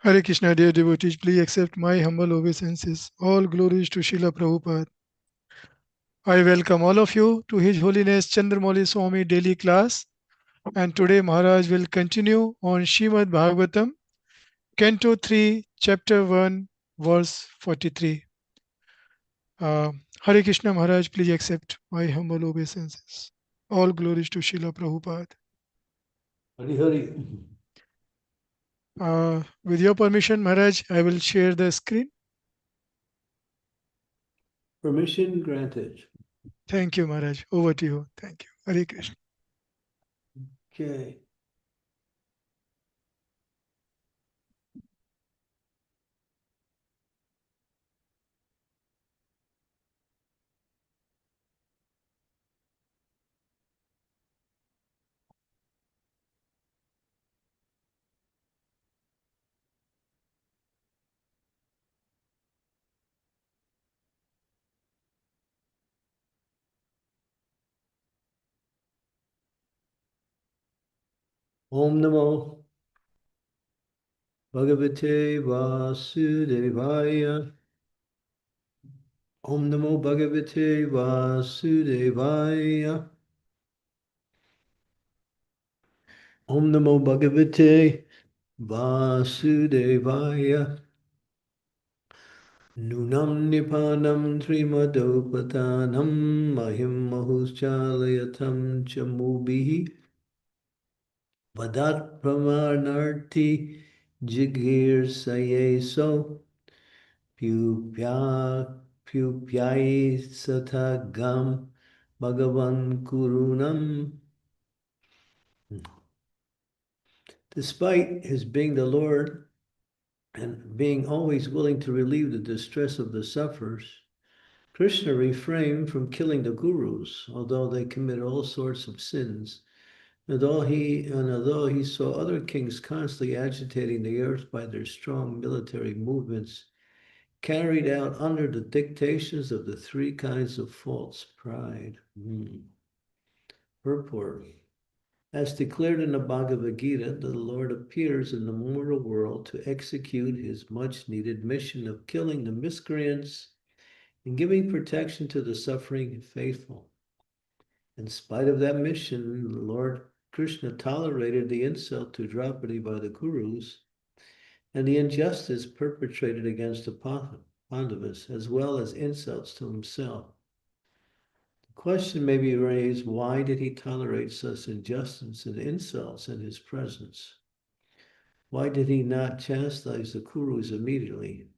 Hare Krishna, dear devotees, please accept my humble obeisances. All glories to Srila Prabhupada. I welcome all of you to His Holiness Chandramauli Swami daily class. And today Maharaj will continue on Srimad Bhagavatam, Canto 3, Chapter 1, verse 43. Hare Krishna Maharaj, please accept my humble obeisances. All glories to Srila Prabhupada. Hari Hari. With your permission, Maharaj, I will share the screen. Permission granted. Thank you, Maharaj. Over to you. Thank you. Hare Krishna. Okay. Om Namo Bhagavate Vasudevaya. Om Namo Bhagavate Vasudevaya. Om Namo Bhagavate Vasudevaya. Nunam Nipanam Trimadopatanam Mahim Mahuschalayatam Chamubihi Vadat Pramarnarti Jigir Sayeso Pyupyai Satagam Bhagavan Kurunam. Despite his being the Lord and being always willing to relieve the distress of the sufferers, Krishna refrained from killing the gurus, although they committed all sorts of sins. And although he saw other kings constantly agitating the earth by their strong military movements, carried out under the dictations of the three kinds of false pride. Purport. As declared in the Bhagavad Gita, the Lord appears in the mortal world to execute his much-needed mission of killing the miscreants and giving protection to the suffering faithful. In spite of that mission, Lord Krishna tolerated the insult to Draupadi by the Kurus and the injustice perpetrated against the Pandavas, as well as insults to himself. The question may be raised, why did he tolerate such injustice and insults in his presence? Why did he not chastise the Kurus immediately?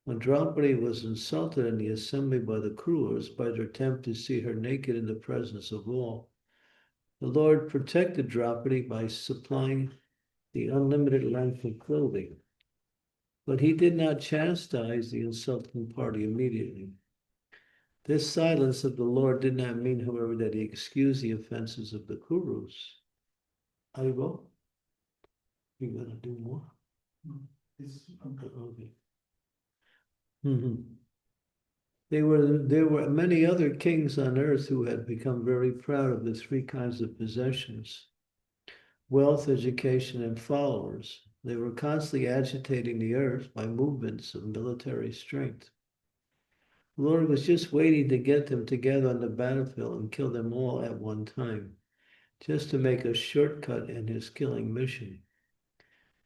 When Draupadi was insulted in the assembly by the Kurus by their attempt to see her naked in the presence of all, the Lord protected Draupadi by supplying the unlimited length of clothing. But he did not chastise the insulting party immediately. This silence of the Lord did not mean, however, that he excused the offenses of the Kurus. Aribo, you're going to do more? Okay. There were many other kings on earth who had become very proud of the three kinds of possessions: wealth, education, and followers. They were constantly agitating the earth by movements of military strength. The Lord was just waiting to get them together on the battlefield and kill them all at one time, just to make a shortcut in his killing mission.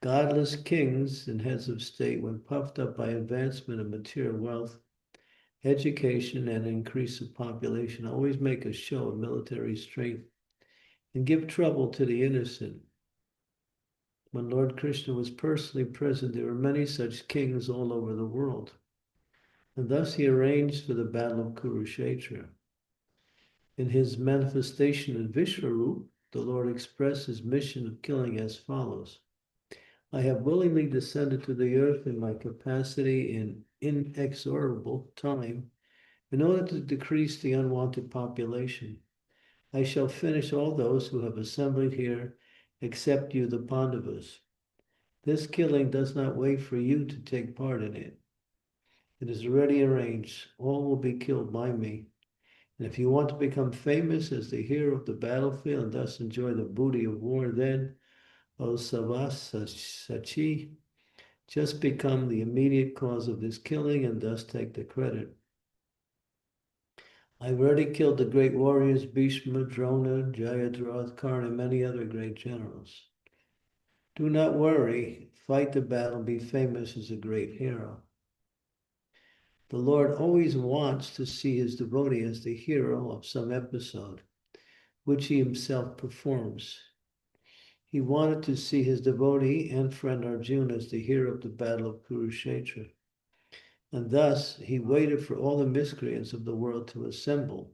Godless kings and heads of state, when puffed up by advancement of material wealth, education, and increase of population, always make a show of military strength and give trouble to the innocent. When Lord Krishna was personally present, there were many such kings all over the world. And thus he arranged for the battle of Kurukshetra. In his manifestation in Vishwarup, the Lord expressed his mission of killing as follows. I have willingly descended to the earth in my capacity in inexorable time in order to decrease the unwanted population. I shall finish all those who have assembled here, except you, the Pandavas. This killing does not wait for you to take part in it. It is already arranged. All will be killed by me. And if you want to become famous as the hero of the battlefield and thus enjoy the booty of war, then, O Savasachi, just become the immediate cause of this killing and thus take the credit. I've already killed the great warriors Bhishma, Drona, Jayadratha, Karna, and many other great generals. Do not worry, fight the battle, be famous as a great hero. The Lord always wants to see his devotee as the hero of some episode, which he himself performs. He wanted to see his devotee and friend Arjuna as the hero of the battle of Kurukshetra. And thus he waited for all the miscreants of the world to assemble.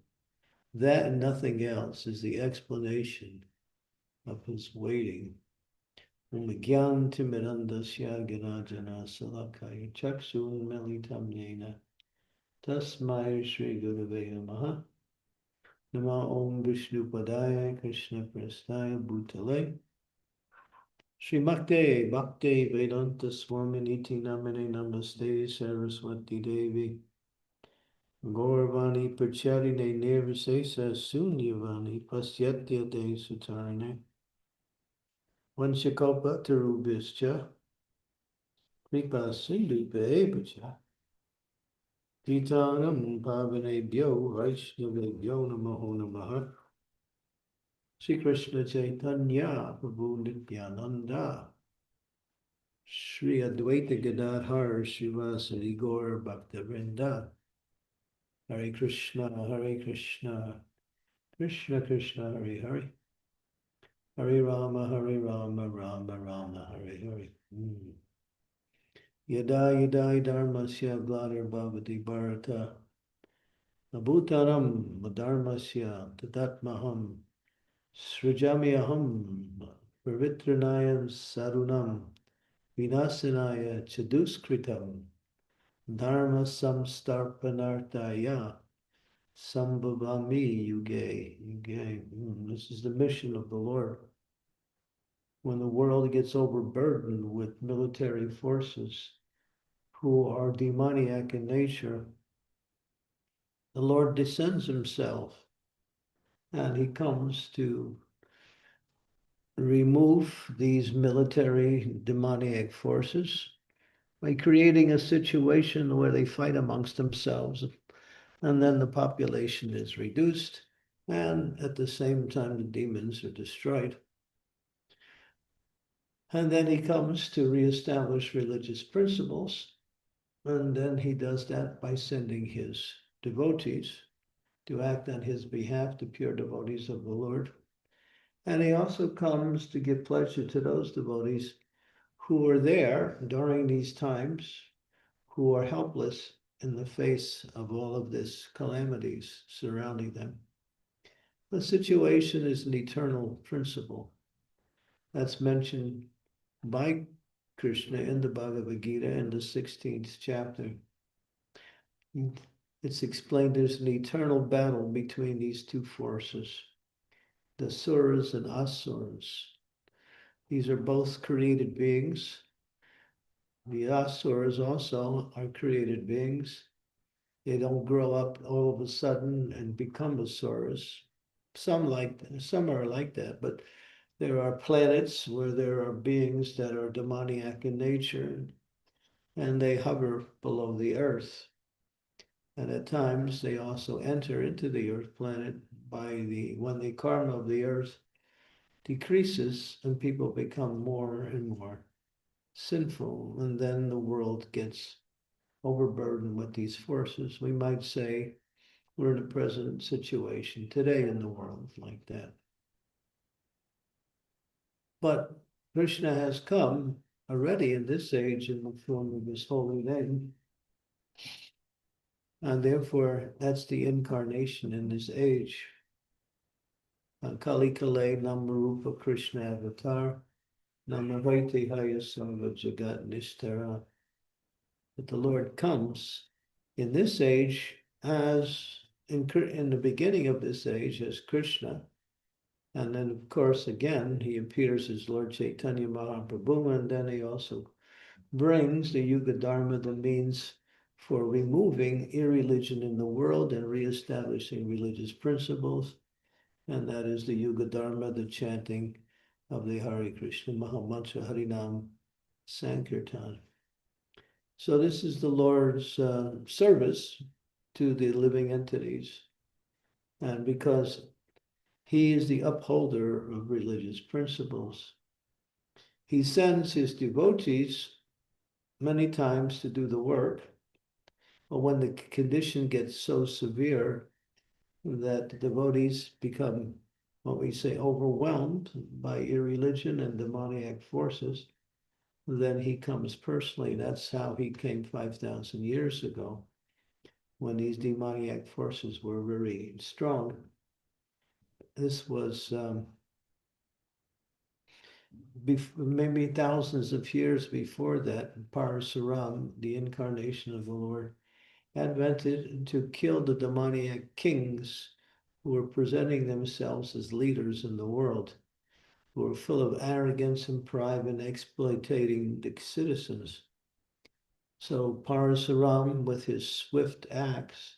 That and nothing else is the explanation of his waiting. Umagyantimirandasya ganajana salakaya chaksun melitamnena tasmai Shri Gurave Namaha. Nama Om Vishnu Padaya Krishna Prastaya Bhutale Srimakte Bhakti Vedanta Swami Niti Namane Namaste Saraswati Devi Gauravani Pracharine Nirvisesa Sunyavani Pasyatya De Sutarne Vanchakalpa Tarubhischa Kripa Sindhu Bevacha Titanam Pavanebhyo Vaishnavebhyo Namo Namaha Sri Krishna Chaitanya Prabhu Nityananda Sri Advaita Gadadhar Srivasari Gaur Bhaktivinoda Hare Krishna Krishna Krishna Hare Hare Hare Rama Rama Rama Hare Hare Yada Yada Dharmasya Gladar Bhavati Bharata Nabhutaram Dharmasya Tatatmaham Srijamyaham Pavitranayam Sarunam Vinasanaya Chaduskritam Dharma Samstarpanartaya Sambhavami Yuge. This is the mission of the Lord. When the world gets overburdened with military forces who are demoniac in nature, the Lord descends himself and he comes to remove these military demoniac forces by creating a situation where they fight amongst themselves, and then the population is reduced, and at the same time the demons are destroyed. And then he comes to reestablish religious principles, and then he does that by sending his devotees to act on his behalf, the pure devotees of the Lord. And he also comes to give pleasure to those devotees who are there during these times, who are helpless in the face of all of this calamities surrounding them. The situation is an eternal principle that's mentioned by Krishna in the Bhagavad Gita in the 16th chapter. It's explained there's an eternal battle between these two forces, the Suras and Asuras. These are both created beings. The Asuras also are created beings. They don't grow up all of a sudden and become Asuras. Some are like that, but there are planets where there are beings that are demoniac in nature, and they hover below the earth. And at times they also enter into the earth planet when the karma of the earth decreases and people become more and more sinful, and then the world gets overburdened with these forces. We might say we're in a present situation today in the world like that. But Krishna has come already in this age in the form of his holy name. And therefore, that's the incarnation in this age. Kali Kale Namarupa Krishna Avatar, Namavaiti Hayasanga Jagat Nishtara. That the Lord comes in this age as in the beginning of this age as Krishna. And then, of course, again, he appears as Lord Chaitanya Mahaprabhu, and then he also brings the Yuga Dharma, the means for removing irreligion in the world and reestablishing religious principles. And that is the Yuga Dharma, the chanting of the Hare Krishna Mahamantra Harinam Sankirtan. So this is the Lord's service to the living entities. And because he is the upholder of religious principles, he sends his devotees many times to do the work. But when the condition gets so severe that the devotees become, what we say, overwhelmed by irreligion and demoniac forces, then he comes personally. That's how he came 5,000 years ago, when these demoniac forces were very strong. This was maybe thousands of years before that. Parasuram, the incarnation of the Lord, advented to kill the demoniac kings who were presenting themselves as leaders in the world, who were full of arrogance and pride and exploiting the citizens. So Parasuram, with his swift axe,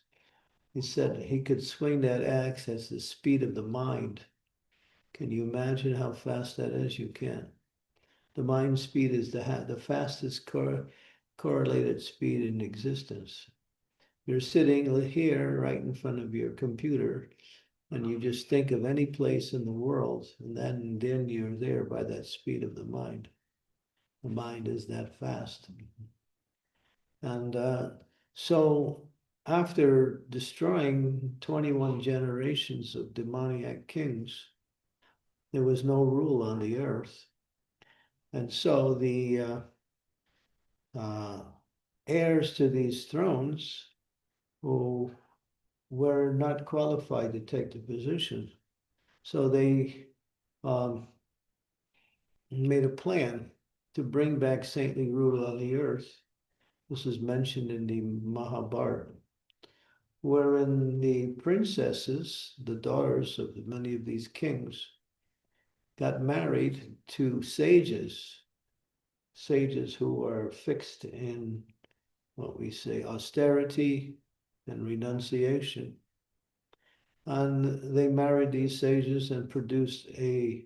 he said he could swing that axe at the speed of the mind. Can you imagine how fast that is? You can't. The mind speed is the fastest correlated speed in existence. You're sitting here right in front of your computer, and you just think of any place in the world, and then you're there by that speed of the mind. The mind is that fast. And so after destroying 21 generations of demoniac kings, there was no rule on the earth. And so the heirs to these thrones, who were not qualified to take the position, so they made a plan to bring back saintly rule on the earth. This is mentioned in the Mahabharata, wherein the princesses, the daughters of many of these kings, got married to sages, sages who are fixed in what we say austerity and renunciation. And they married these sages and produced a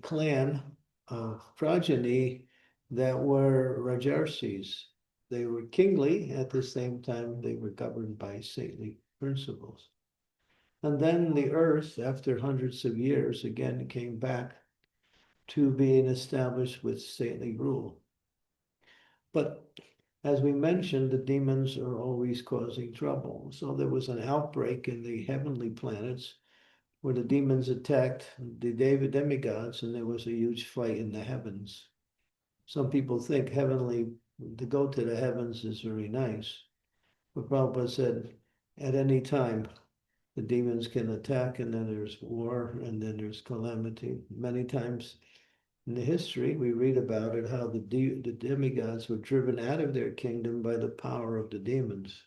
clan of progeny that were Rajarsis. They were kingly, at the same time they were governed by saintly principles. And then the earth, after hundreds of years, again came back to being established with saintly rule. But as we mentioned, the demons are always causing trouble. So there was an outbreak in the heavenly planets where the demons attacked the demigods, and there was a huge fight in the heavens. Some people think to go to the heavens is very nice. But Prabhupada said, at any time, the demons can attack, and then there's war, and then there's calamity. Many times in the history, we read about it, how the demigods were driven out of their kingdom by the power of the demons.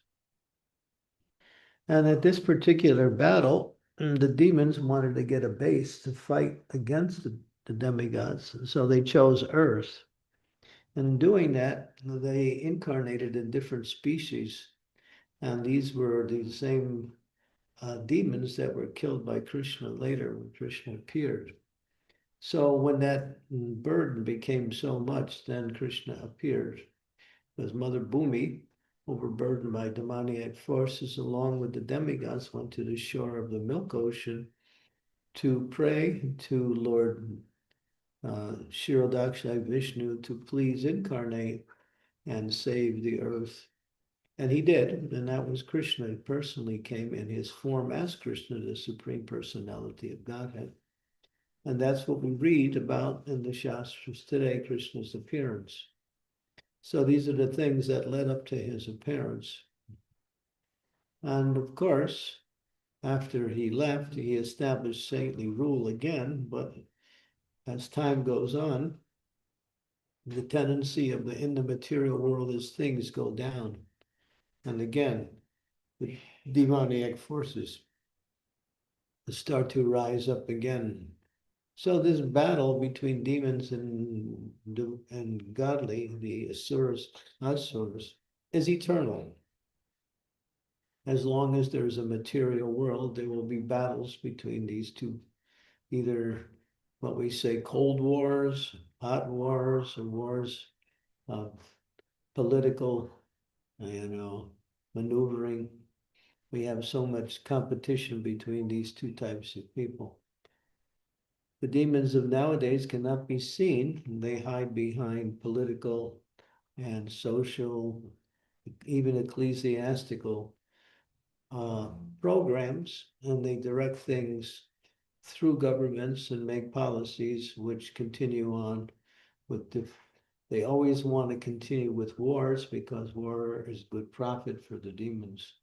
And at this particular battle, the demons wanted to get a base to fight against the demigods, so they chose Earth. And in doing that, they incarnated in different species, and these were the same demons that were killed by Krishna later when Krishna appeared. So when that burden became so much, then Krishna appeared. Because Mother Bhumi, overburdened by demoniac forces, along with the demigods, went to the shore of the Milk Ocean to pray to Lord Kshirodaksha Vishnu to please incarnate and save the earth. And he did, and that was Krishna. He personally came in his form as Krishna, the Supreme Personality of Godhead. And that's what we read about in the Shastras today, Krishna's appearance. So these are the things that led up to his appearance. And of course, After he left, he established saintly rule again, but as time goes on, the tendency of in the material world as things go down. And again, the demoniac forces start to rise up again. So this battle between demons and godly, the asuras, is eternal. As long as there's a material world, there will be battles between these two, either what we say cold wars, hot wars, or wars of political, maneuvering. We have so much competition between these two types of people. The demons of nowadays cannot be seen. They hide behind political and social, even ecclesiastical programs, and they direct things through governments and make policies which continue on with they always want to continue with wars because war is good profit for the demons.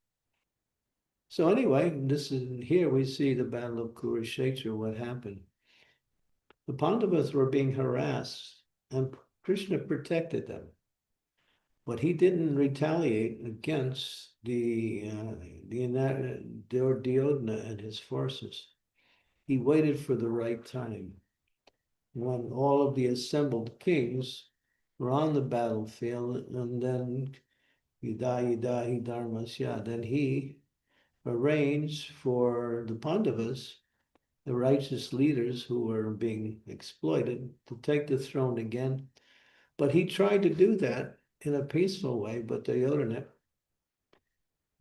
So anyway, this is here we see the battle of Kurukshetra, what happened. The Pandavas were being harassed and Krishna protected them. But he didn't retaliate against Duryodhana and his forces. He waited for the right time. When all of the assembled kings were on the battlefield, and then Yudahi Dharmasya, then he arranged for the Pandavas, the righteous leaders who were being exploited, to take the throne again. But he tried to do that in a peaceful way, but Duryodhana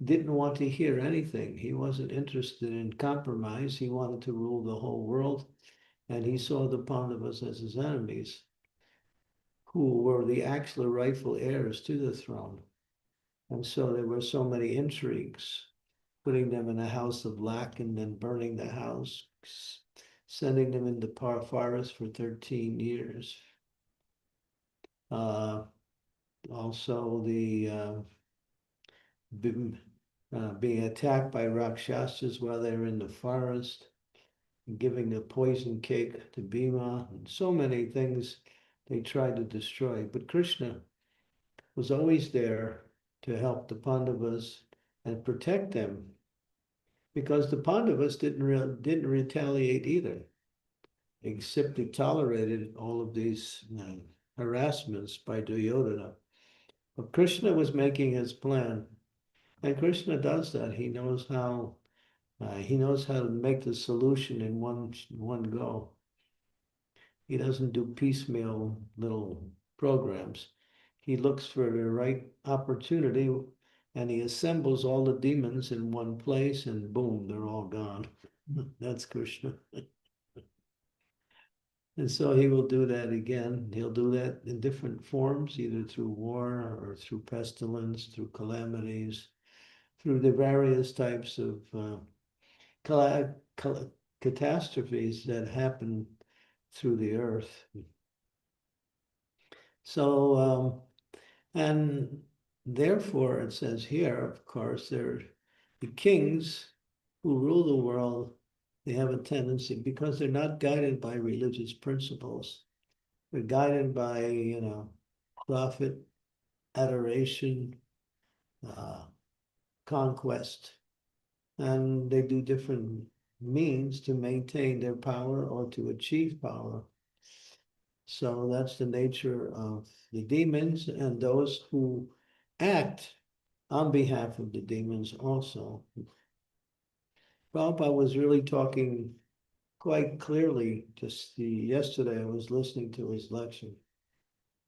didn't want to hear anything. He wasn't interested in compromise. He wanted to rule the whole world, and he saw the Pandavas as his enemies, who were the actual rightful heirs to the throne. And so there were so many intrigues, putting them in a house of black and then burning the house, sending them into forest for 13 years. Also, being attacked by Rakshasas while they were in the forest, giving a poison cake to Bhima, and so many things they tried to destroy. But Krishna was always there to help the Pandavas and protect them, because the Pandavas didn't retaliate either. They simply tolerated all of these harassments by Duryodhana. But Krishna was making his plan, and Krishna does that. He knows how to make the solution in one go. He doesn't do piecemeal little programs. He looks for the right opportunity, and he assembles all the demons in one place, and boom, they're all gone. That's Krishna. And so he will do that again. He'll do that in different forms, either through war or through pestilence, through calamities, through the various types of catastrophes that happen through the earth. So, and therefore, it says here, of course, they're the kings who rule the world. They have a tendency, because they're not guided by religious principles. They're guided by, profit, adoration, conquest, and they do different means to maintain their power or to achieve power. So that's the nature of the demons and those who act on behalf of the demons also. Prabhupada was really talking quite clearly. Yesterday I was listening to his lecture.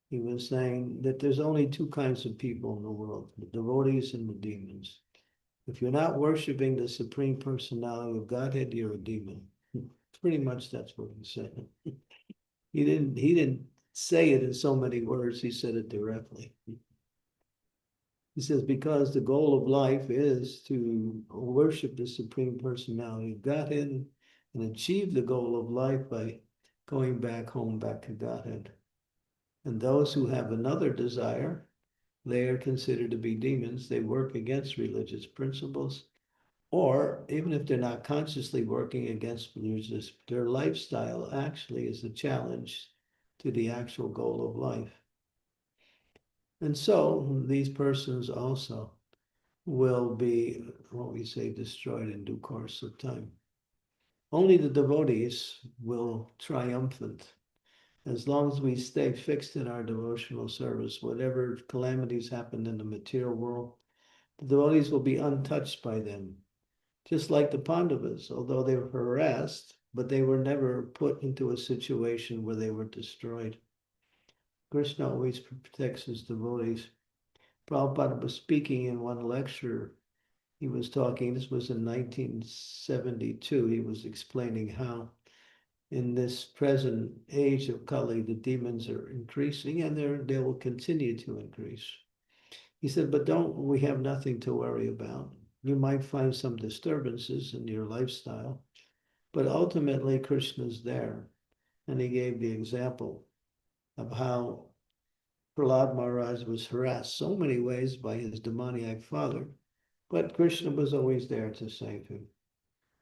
He was saying that there's only two kinds of people in the world, the devotees and the demons. If you're not worshiping the Supreme Personality of Godhead, you're a demon. Pretty much that's what he said. He didn't say it in so many words, he said it directly. He says, because the goal of life is to worship the Supreme Personality of Godhead and achieve the goal of life by going back home, back to Godhead. And those who have another desire, they are considered to be demons. They work against religious principles. Or even if they're not consciously working against believers, their lifestyle actually is a challenge to the actual goal of life. And so these persons also will be, what we say, destroyed in due course of time. Only the devotees will triumphant. As long as we stay fixed in our devotional service, whatever calamities happen in the material world, the devotees will be untouched by them. Just like the Pandavas, although they were harassed, but they were never put into a situation where they were destroyed. Krishna always protects his devotees. Prabhupada was speaking in one lecture. He was talking, this was in 1972, he was explaining how in this present age of Kali, the demons are increasing and they will continue to increase. He said, but we have nothing to worry about. You might find some disturbances in your lifestyle, but ultimately Krishna's there. And he gave the example of how Prahlad Maharaj was harassed so many ways by his demoniac father, but Krishna was always there to save him.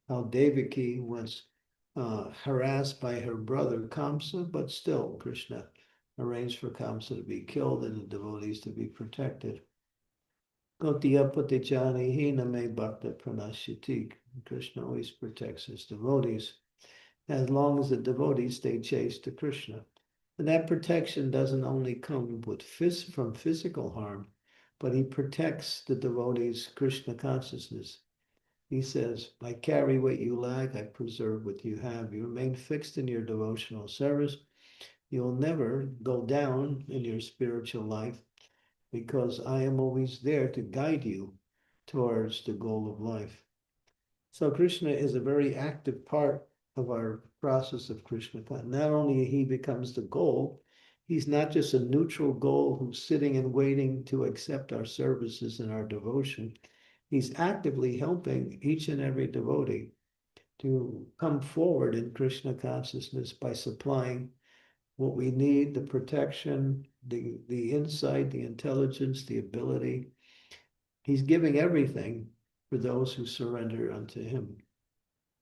How Devaki was harassed by her brother Kamsa, but still Krishna arranged for Kamsa to be killed and the devotees to be protected. Gotiya Patichani Hiname Bhakta Pranashyati. Krishna always protects his devotees as long as the devotees stay chaste to Krishna. And that protection doesn't only come from physical harm, but he protects the devotees' Krishna consciousness. He says, I carry what you lack, I preserve what you have. You remain fixed in your devotional service. You'll never go down in your spiritual life because I am always there to guide you towards the goal of life. So Krishna is a very active part of our process of Krishna. Not only he becomes the goal, he's not just a neutral goal who's sitting and waiting to accept our services and our devotion. He's actively helping each and every devotee to come forward in Krishna consciousness by supplying what we need, the protection, the insight, the intelligence, the ability. He's giving everything for those who surrender unto him.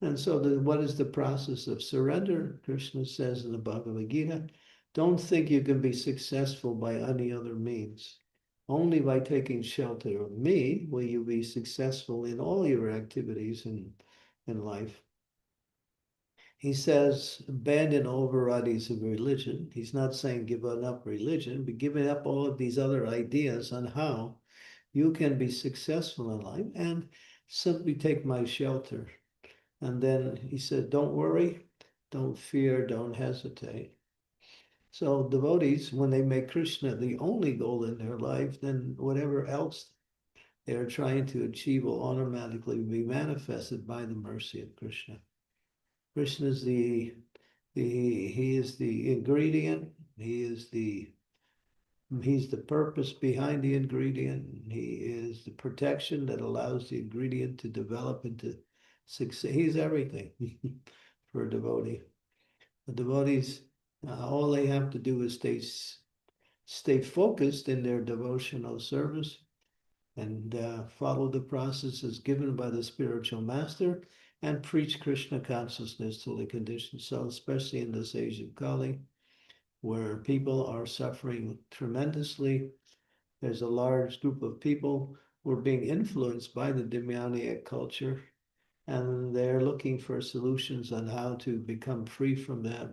And so what is the process of surrender? Krishna says in the Bhagavad Gita, don't think you can be successful by any other means. Only by taking shelter of me will you be successful in all your activities in life. He says, abandon all varieties of religion. He's not saying give up religion, but giving up all of these other ideas on how you can be successful in life and simply take my shelter. And then he said, don't worry, don't fear, don't hesitate. So devotees, when they make Krishna the only goal in their life, then whatever else they are trying to achieve will automatically be manifested by the mercy of Krishna. Krishna is he is the ingredient. He's the purpose behind the ingredient. He is the protection that allows the ingredient to develop into success. He's everything for a devotee. The devotees, all they have to do is stay focused in their devotional service and follow the processes given by the spiritual master and preach Krishna consciousness to the conditioned soul, especially in this age of Kali, where people are suffering tremendously. There's a large group of people who are being influenced by the demoniac culture, and they're looking for solutions on how to become free from that.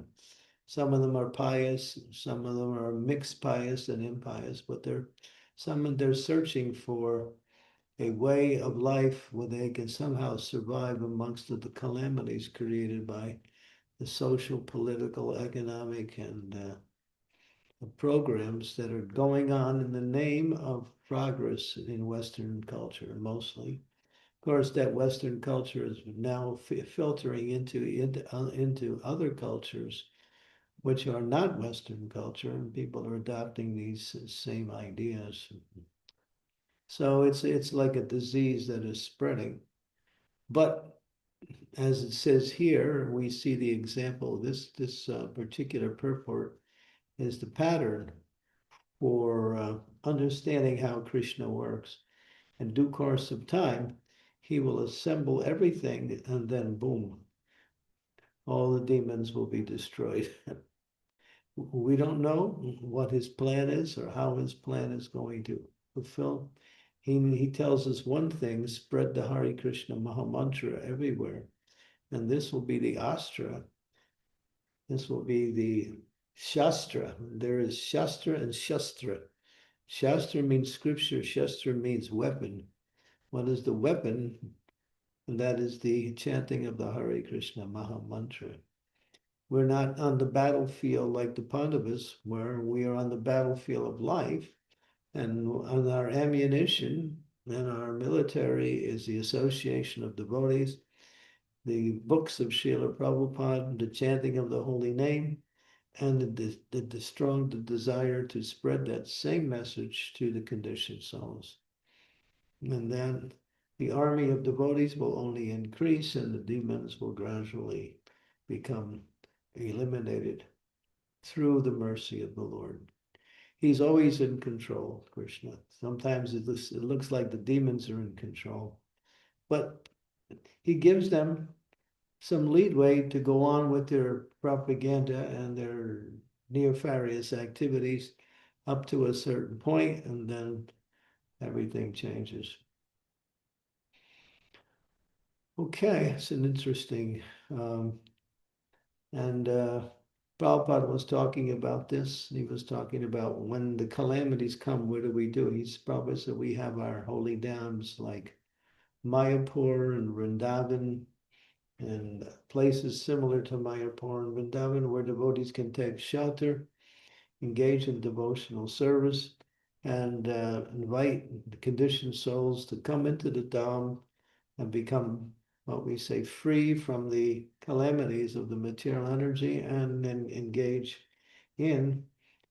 Some of them are pious, some of them are mixed pious and impious, but they're searching for a way of life where they can somehow survive amongst the calamities created by the social, political, economic, and programs that are going on in the name of progress in Western culture, mostly. Of course, that Western culture is now filtering into other cultures, which are not Western culture, and people are adopting these same ideas. So it's like a disease that is spreading. But as it says here, we see the example. This particular purport is the pattern for understanding how Krishna works. In due course of time, he will assemble everything, and then boom, all the demons will be destroyed. We don't know what his plan is or how his plan is going to fulfill. He tells us one thing: spread the Hare Krishna Mahamantra everywhere. And this will be the astra. This will be the Shastra. There is Shastra and Shastra. Shastra means scripture, Shastra means weapon. What is the weapon? And that is the chanting of the Hare Krishna Maha Mantra. We're not on the battlefield like the Pandavas, where we are on the battlefield of life, and on our ammunition and our military is the association of devotees, the books of Srila Prabhupada, the chanting of the holy name, and the strong desire to spread that same message to the conditioned souls. And then the army of devotees will only increase and the demons will gradually become eliminated through the mercy of the Lord. He's always in control, Krishna. Sometimes it looks like the demons are in control, but he gives them some leadway to go on with their propaganda and their nefarious activities up to a certain point, and then everything changes. Okay, it's an interesting, and Prabhupada was talking about this. He was talking about when the calamities come, what do we do? He's probably said we have our holy dams like Mayapur and Vrindavan and places similar to Mayapur and Vrindavan where devotees can take shelter, engage in devotional service, and invite the conditioned souls to come into the Dham and become what we say free from the calamities of the material energy, and then engage in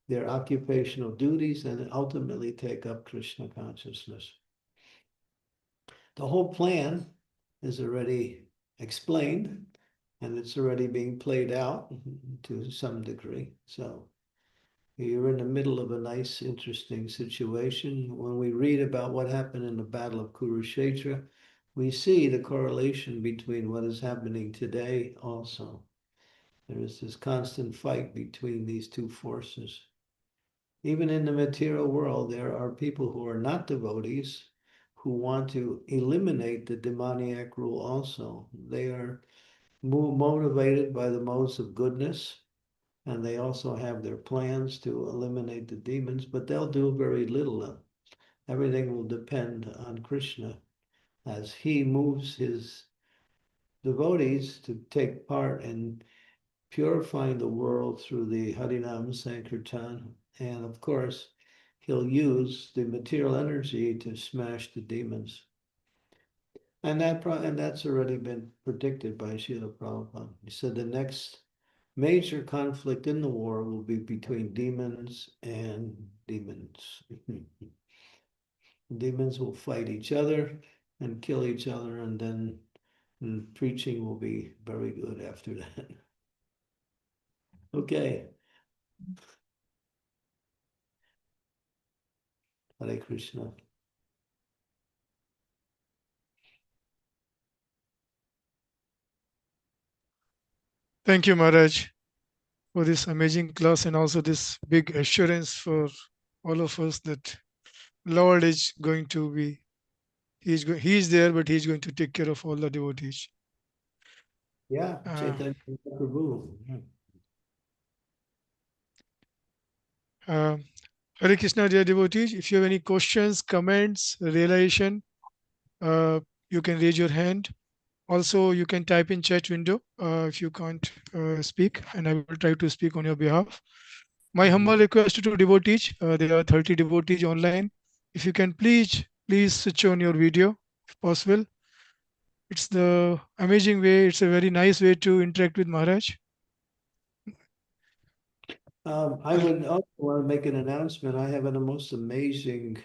their occupational duties and ultimately take up Krishna consciousness. The whole plan is already explained and it's already being played out to some degree. So you're in the middle of a nice, interesting situation. When we read about what happened in the Battle of Kurukshetra, we see the correlation between what is happening today also. There is this constant fight between these two forces. Even in the material world, there are people who are not devotees who want to eliminate the demoniac rule also. They are motivated by the modes of goodness, and they also have their plans to eliminate the demons, but they'll do very little. Everything will depend on Krishna as he moves his devotees to take part in purifying the world through the Harinam Sankirtan. And of course, he'll use the material energy to smash the demons. And that's already been predicted by Srila Prabhupada. He said the next major conflict in the war will be between demons and demons. Demons will fight each other and kill each other, and then preaching will be very good after that. Okay. Hare Krishna. Thank you, Maharaj, for this amazing class and also this big assurance for all of us that Lord is going to be, he is there, but he's going to take care of all the devotees. Yeah, Uh, Chaitanya Prabhu. uh, Hare Krishna, dear devotees. If you have any questions, comments, realization, uh, you can raise your hand. Also, you can type in chat window if you can't speak, and I will try to speak on your behalf. My humble request to devotees, there are 30 devotees online. If you can please switch on your video if possible. It's the amazing way. It's a very nice way to interact with Maharaj. I would also want to make an announcement. I have a most amazing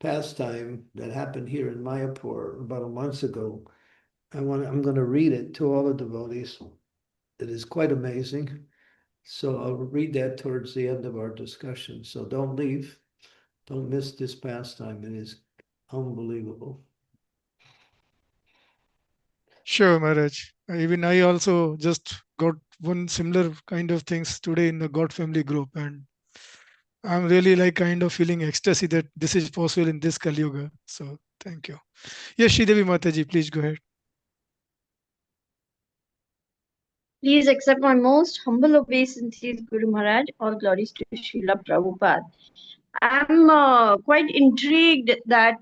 pastime that happened here in Mayapur about a month ago. I'm going to read it to all the devotees. It is quite amazing. So I'll read that towards the end of our discussion. So don't leave. Don't miss this pastime. It is unbelievable. Sure, Maharaj. Even I also just got one similar kind of things today in the God Family group, and I'm really like kind of feeling ecstasy that this is possible in this Kali Yuga. So thank you. Yes, Sridevi Mataji, please go ahead. Please accept my most humble obeisances, Guru Maharaj. All glories to Srila Prabhupada. I'm quite intrigued that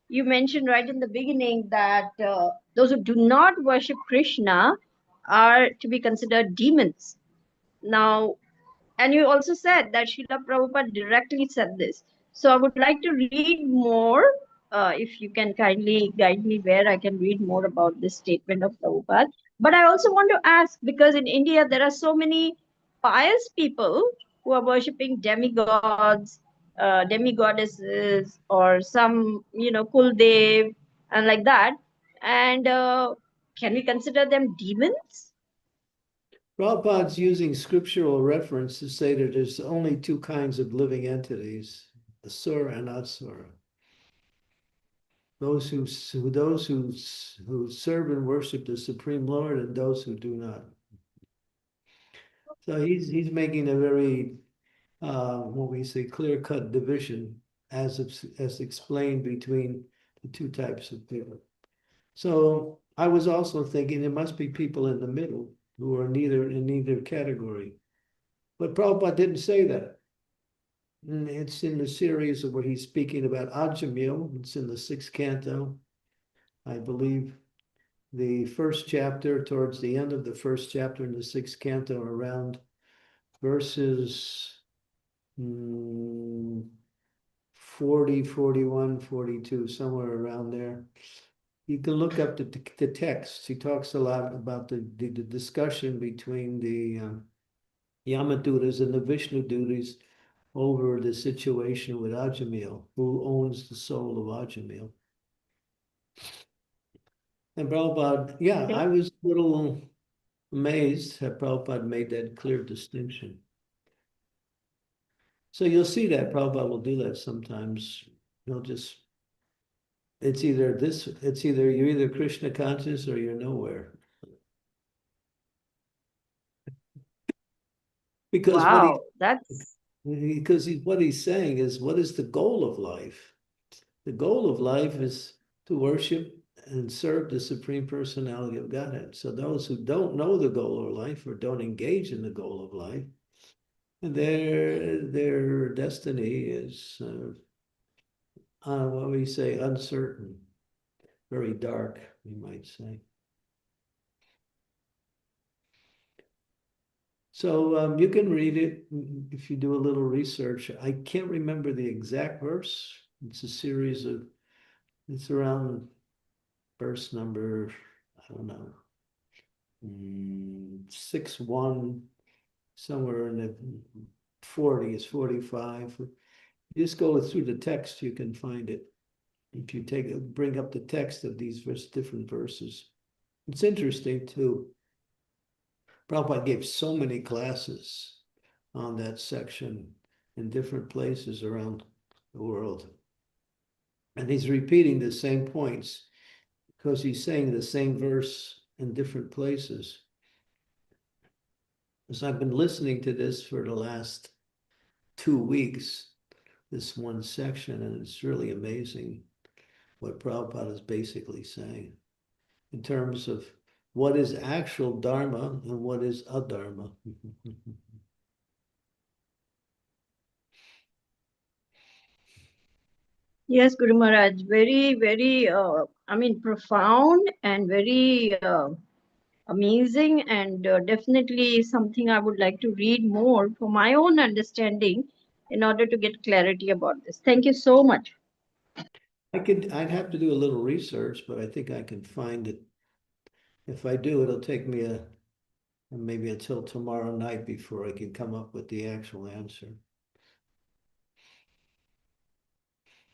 you mentioned right in the beginning that those who do not worship Krishna are to be considered demons. Now, and you also said that Srila Prabhupada directly said this. So I would like to read more. If you can kindly guide me where I can read more about this statement of Prabhupada. But I also want to ask, because in India there are so many pious people who are worshipping demigods, demigoddesses, or some, Kuldev, and like that. And can we consider them demons? Prabhupada's using scriptural reference to say that there's only two kinds of living entities, asura and asura. Those who serve and worship the Supreme Lord, and those who do not. So he's making a very what we say clear-cut division as explained between the two types of people. So I was also thinking there must be people in the middle who are neither in neither category. But Prabhupada didn't say that. And it's in the series where he's speaking about Ajamil. It's in the 6th canto, I believe. The first chapter, towards the end of the first chapter in the 6th canto, around verses 40, 41, 42, somewhere around there. You can look up the text. He talks a lot about the discussion between the Yamadutas and the Vishnu duties over the situation with Ajamil, who owns the soul of Ajamil. And Prabhupada, yeah, I was a little amazed that Prabhupada made that clear distinction. So you'll see that Prabhupada will do that sometimes. He'll just, it's either you're either Krishna conscious or you're nowhere. Because Wow, that's what he's saying is, what is the goal of life? The goal of life is to worship and serve the Supreme Personality of Godhead. So those who don't know the goal of life or don't engage in the goal of life, their destiny is what we say, uncertain, very dark, we might say. So you can read it if you do a little research. I can't remember the exact verse. It's a series of, it's around verse number, I don't know, 6-1, somewhere in the 40s, 45. You just go through the text, you can find it. If you bring up the text of these different verses. It's interesting too. Prabhupada gave so many classes on that section in different places around the world. And he's repeating the same points because he's saying the same verse in different places. So I've been listening to this for the last 2 weeks, this one section, and it's really amazing what Prabhupada is basically saying in terms of what is actual Dharma and what is adharma. yes, Guru Maharaj. Very, very, profound and very amazing, and definitely something I would like to read more for my own understanding in order to get clarity about this. Thank you so much. I'd have to do a little research, but I think I can find it. If I do, it'll take me maybe until tomorrow night before I can come up with the actual answer.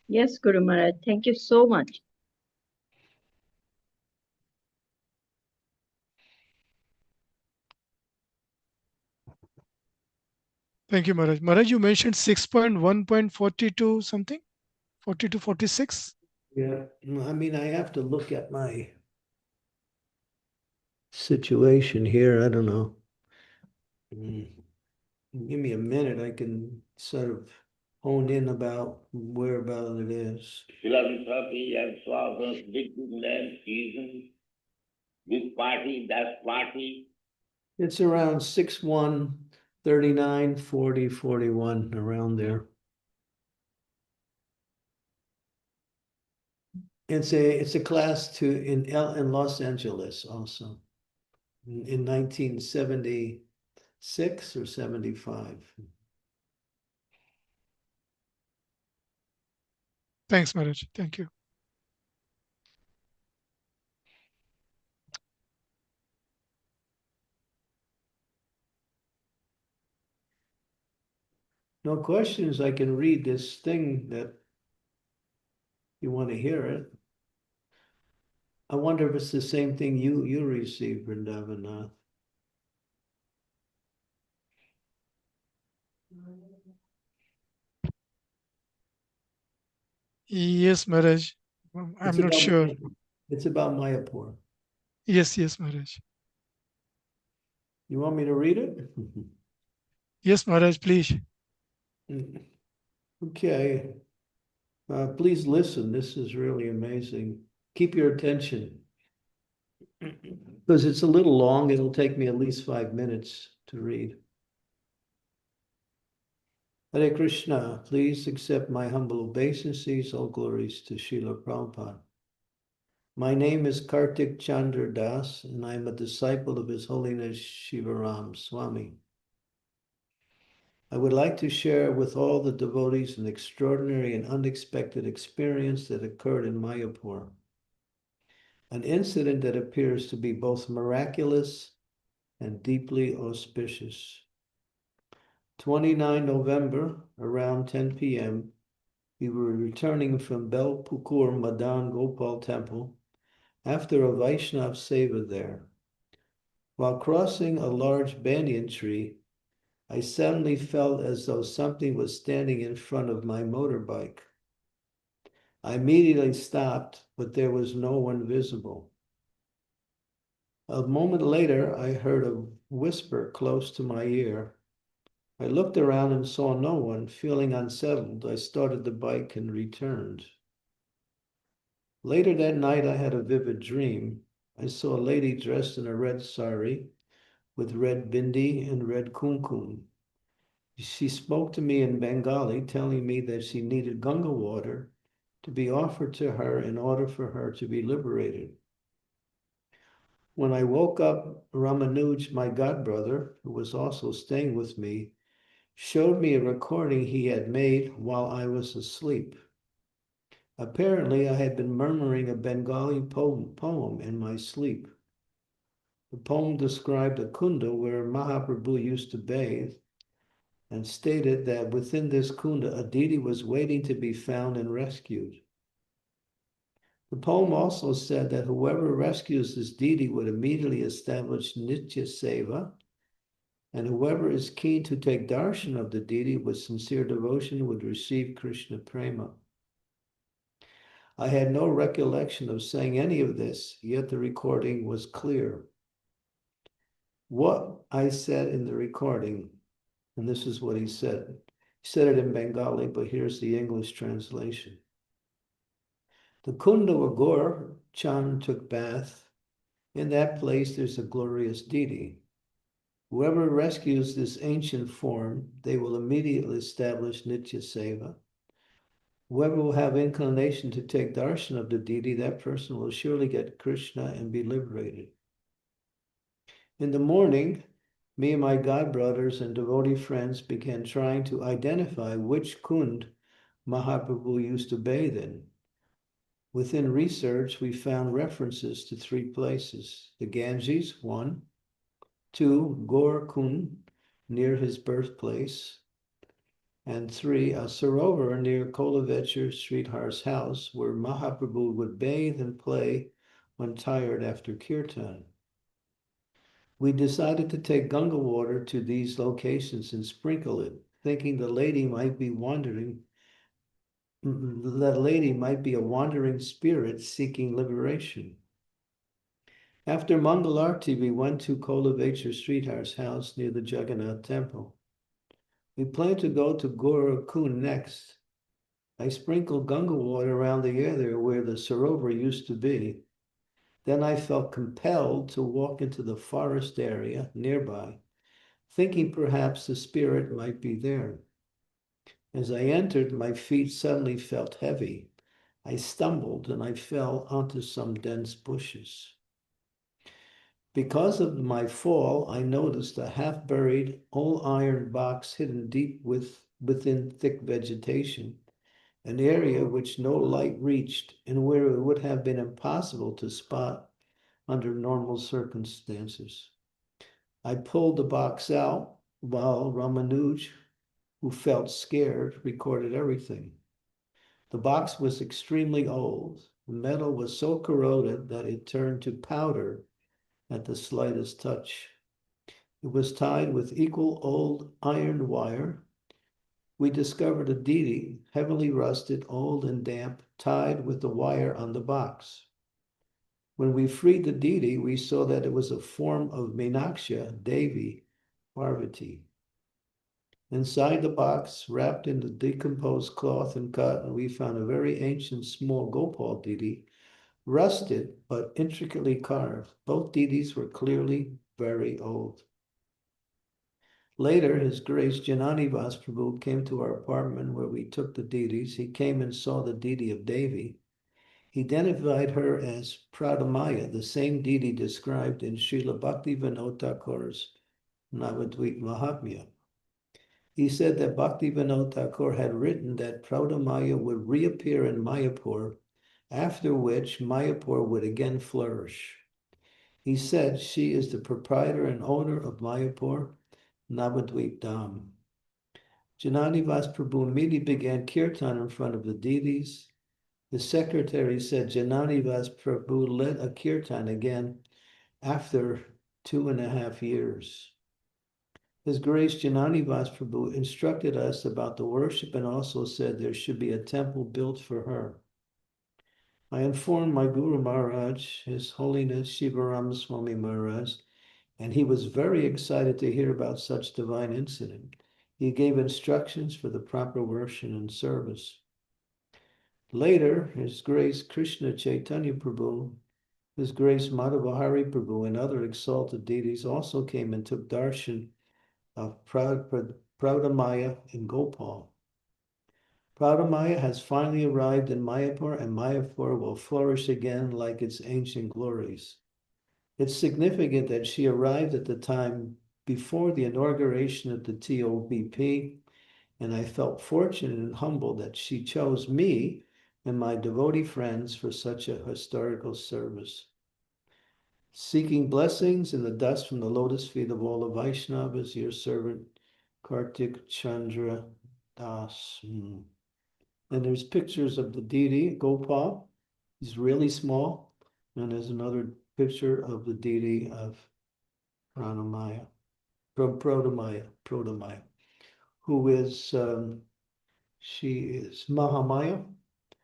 Yes, Guru Maharaj. Thank you so much. Thank you, Maharaj. Maharaj, you mentioned 6.1.42 something, 40 to 46. Yeah, I mean, I have to look at my situation here. I don't know. Give me a minute. I can sort of hone in about whereabout it is. Big land season, this party, that party. It's around 6-1, 39, 40, 41, around there. It's a class in Los Angeles also in 1976 or 75. Thanks, Maharaj. Thank you. No questions. I can read this thing that you want to hear it. I wonder if it's the same thing you received, Vrindavanath. Yes, Maharaj. I'm not sure. It's about Mayapur. Yes, yes, Maharaj. You want me to read it? Yes, Maharaj, please. Okay. Please listen. This is really amazing. Keep your attention. Because it's a little long. It'll take me at least 5 minutes to read. Hare Krishna, please accept my humble obeisances. All glories to Srila Prabhupada. My name is Kartik Chandra Das, and I am a disciple of His Holiness Shivaram Swami. I would like to share with all the devotees an extraordinary and unexpected experience that occurred in Mayapur. An incident that appears to be both miraculous and deeply auspicious. 29 November, around 10 p.m., we were returning from Belpukur Madan Gopal Temple after a Vaishnav Seva there. While crossing a large banyan tree, I suddenly felt as though something was standing in front of my motorbike. I immediately stopped, but there was no one visible. A moment later, I heard a whisper close to my ear. I looked around and saw no one. Feeling unsettled, I started the bike and returned. Later that night, I had a vivid dream. I saw a lady dressed in a red sari with red bindi and red kumkum. She spoke to me in Bengali, telling me that she needed Ganga water to be offered to her in order for her to be liberated. When I woke up, Ramanuj, my godbrother, who was also staying with me, showed me a recording he had made while I was asleep. Apparently, I had been murmuring a Bengali poem in my sleep. The poem described a kunda where Mahaprabhu used to bathe and stated that within this kunda, a deity was waiting to be found and rescued. The poem also said that whoever rescues this deity would immediately establish Nitya Seva, and whoever is keen to take darshan of the deity with sincere devotion would receive Krishna Prema. I had no recollection of saying any of this, yet the recording was clear. What I said in the recording, and this is what he said. He said it in Bengali, but here's the English translation. The Kunda where Gaur Chand took bath. In that place, there's a glorious deity. Whoever rescues this ancient form, they will immediately establish Nitya Seva. Whoever will have inclination to take darshan of the deity, that person will surely get Krishna and be liberated. In the morning, me and my godbrothers and devotee friends began trying to identify which kund Mahaprabhu used to bathe in. Within research, we found references to 3 places: the Ganges, 1, 2, Gaur Kund, near his birthplace, and 3, a Sarovar near Kolavechur Sridhar's house, where Mahaprabhu would bathe and play when tired after kirtan. We decided to take Ganga water to these locations and sprinkle it, thinking the lady might be a wandering spirit seeking liberation. After Mangalarti, we went to Kolavechar Sridhar's house near the Jagannath temple. We planned to go to Gorakund next. I sprinkled Ganga water around the area where the Sarovar used to be. Then I felt compelled to walk into the forest area nearby, thinking perhaps the spirit might be there. As I entered, my feet suddenly felt heavy. I stumbled and I fell onto some dense bushes. Because of my fall, I noticed a half-buried old iron box hidden deep within thick vegetation, an area which no light reached and where it would have been impossible to spot under normal circumstances. I pulled the box out while Ramanuj, who felt scared, recorded everything. The box was extremely old. The metal was so corroded that it turned to powder at the slightest touch. It was tied with equal old iron wire. We discovered a deity, heavily rusted, old and damp, tied with the wire on the box. When we freed the deity, we saw that it was a form of Meenaksha, Devi, Parvati. Inside the box, wrapped in the decomposed cloth and cotton, we found a very ancient small Gopal deity, rusted but intricately carved. Both deities were clearly very old. Later, His Grace Jananivas Prabhu came to our apartment where we took the deities. He came and saw the deity of Devi. He identified her as Pradamaya, the same deity described in Srila Bhaktivinoda Thakur's Navadvip Mahatmya. He said that Bhaktivinoda Thakur had written that Pradamaya would reappear in Mayapur, after which Mayapur would again flourish. He said she is the proprietor and owner of Mayapur, Navadvip Dham. Jananivas Prabhu immediately began kirtan in front of the deities. The secretary said Jananivas Prabhu led a kirtan again after 2.5 years. His Grace Jananivas Prabhu instructed us about the worship and also said there should be a temple built for her. I informed my Guru Maharaj, His Holiness Shivaram Swami Maharaj, and he was very excited to hear about such divine incident. He gave instructions for the proper worship and service. Later, His Grace Krishna Chaitanya Prabhu, His Grace Madhavahari Prabhu, and other exalted deities also came and took darshan of Pradamaya and Gopal. Pradamaya has finally arrived in Mayapur, and Mayapur will flourish again like its ancient glories. It's significant that she arrived at the time before the inauguration of the TOBP, and I felt fortunate and humbled that she chose me and my devotee friends for such a historical service. Seeking blessings in the dust from the lotus feet of all the Vaishnavas, your servant Kartik Chandra Das. And there's pictures of the deity, Gopal. He's really small. And there's another picture of the deity of Pranamaya, Prodamaya, who is, she is Mahamaya,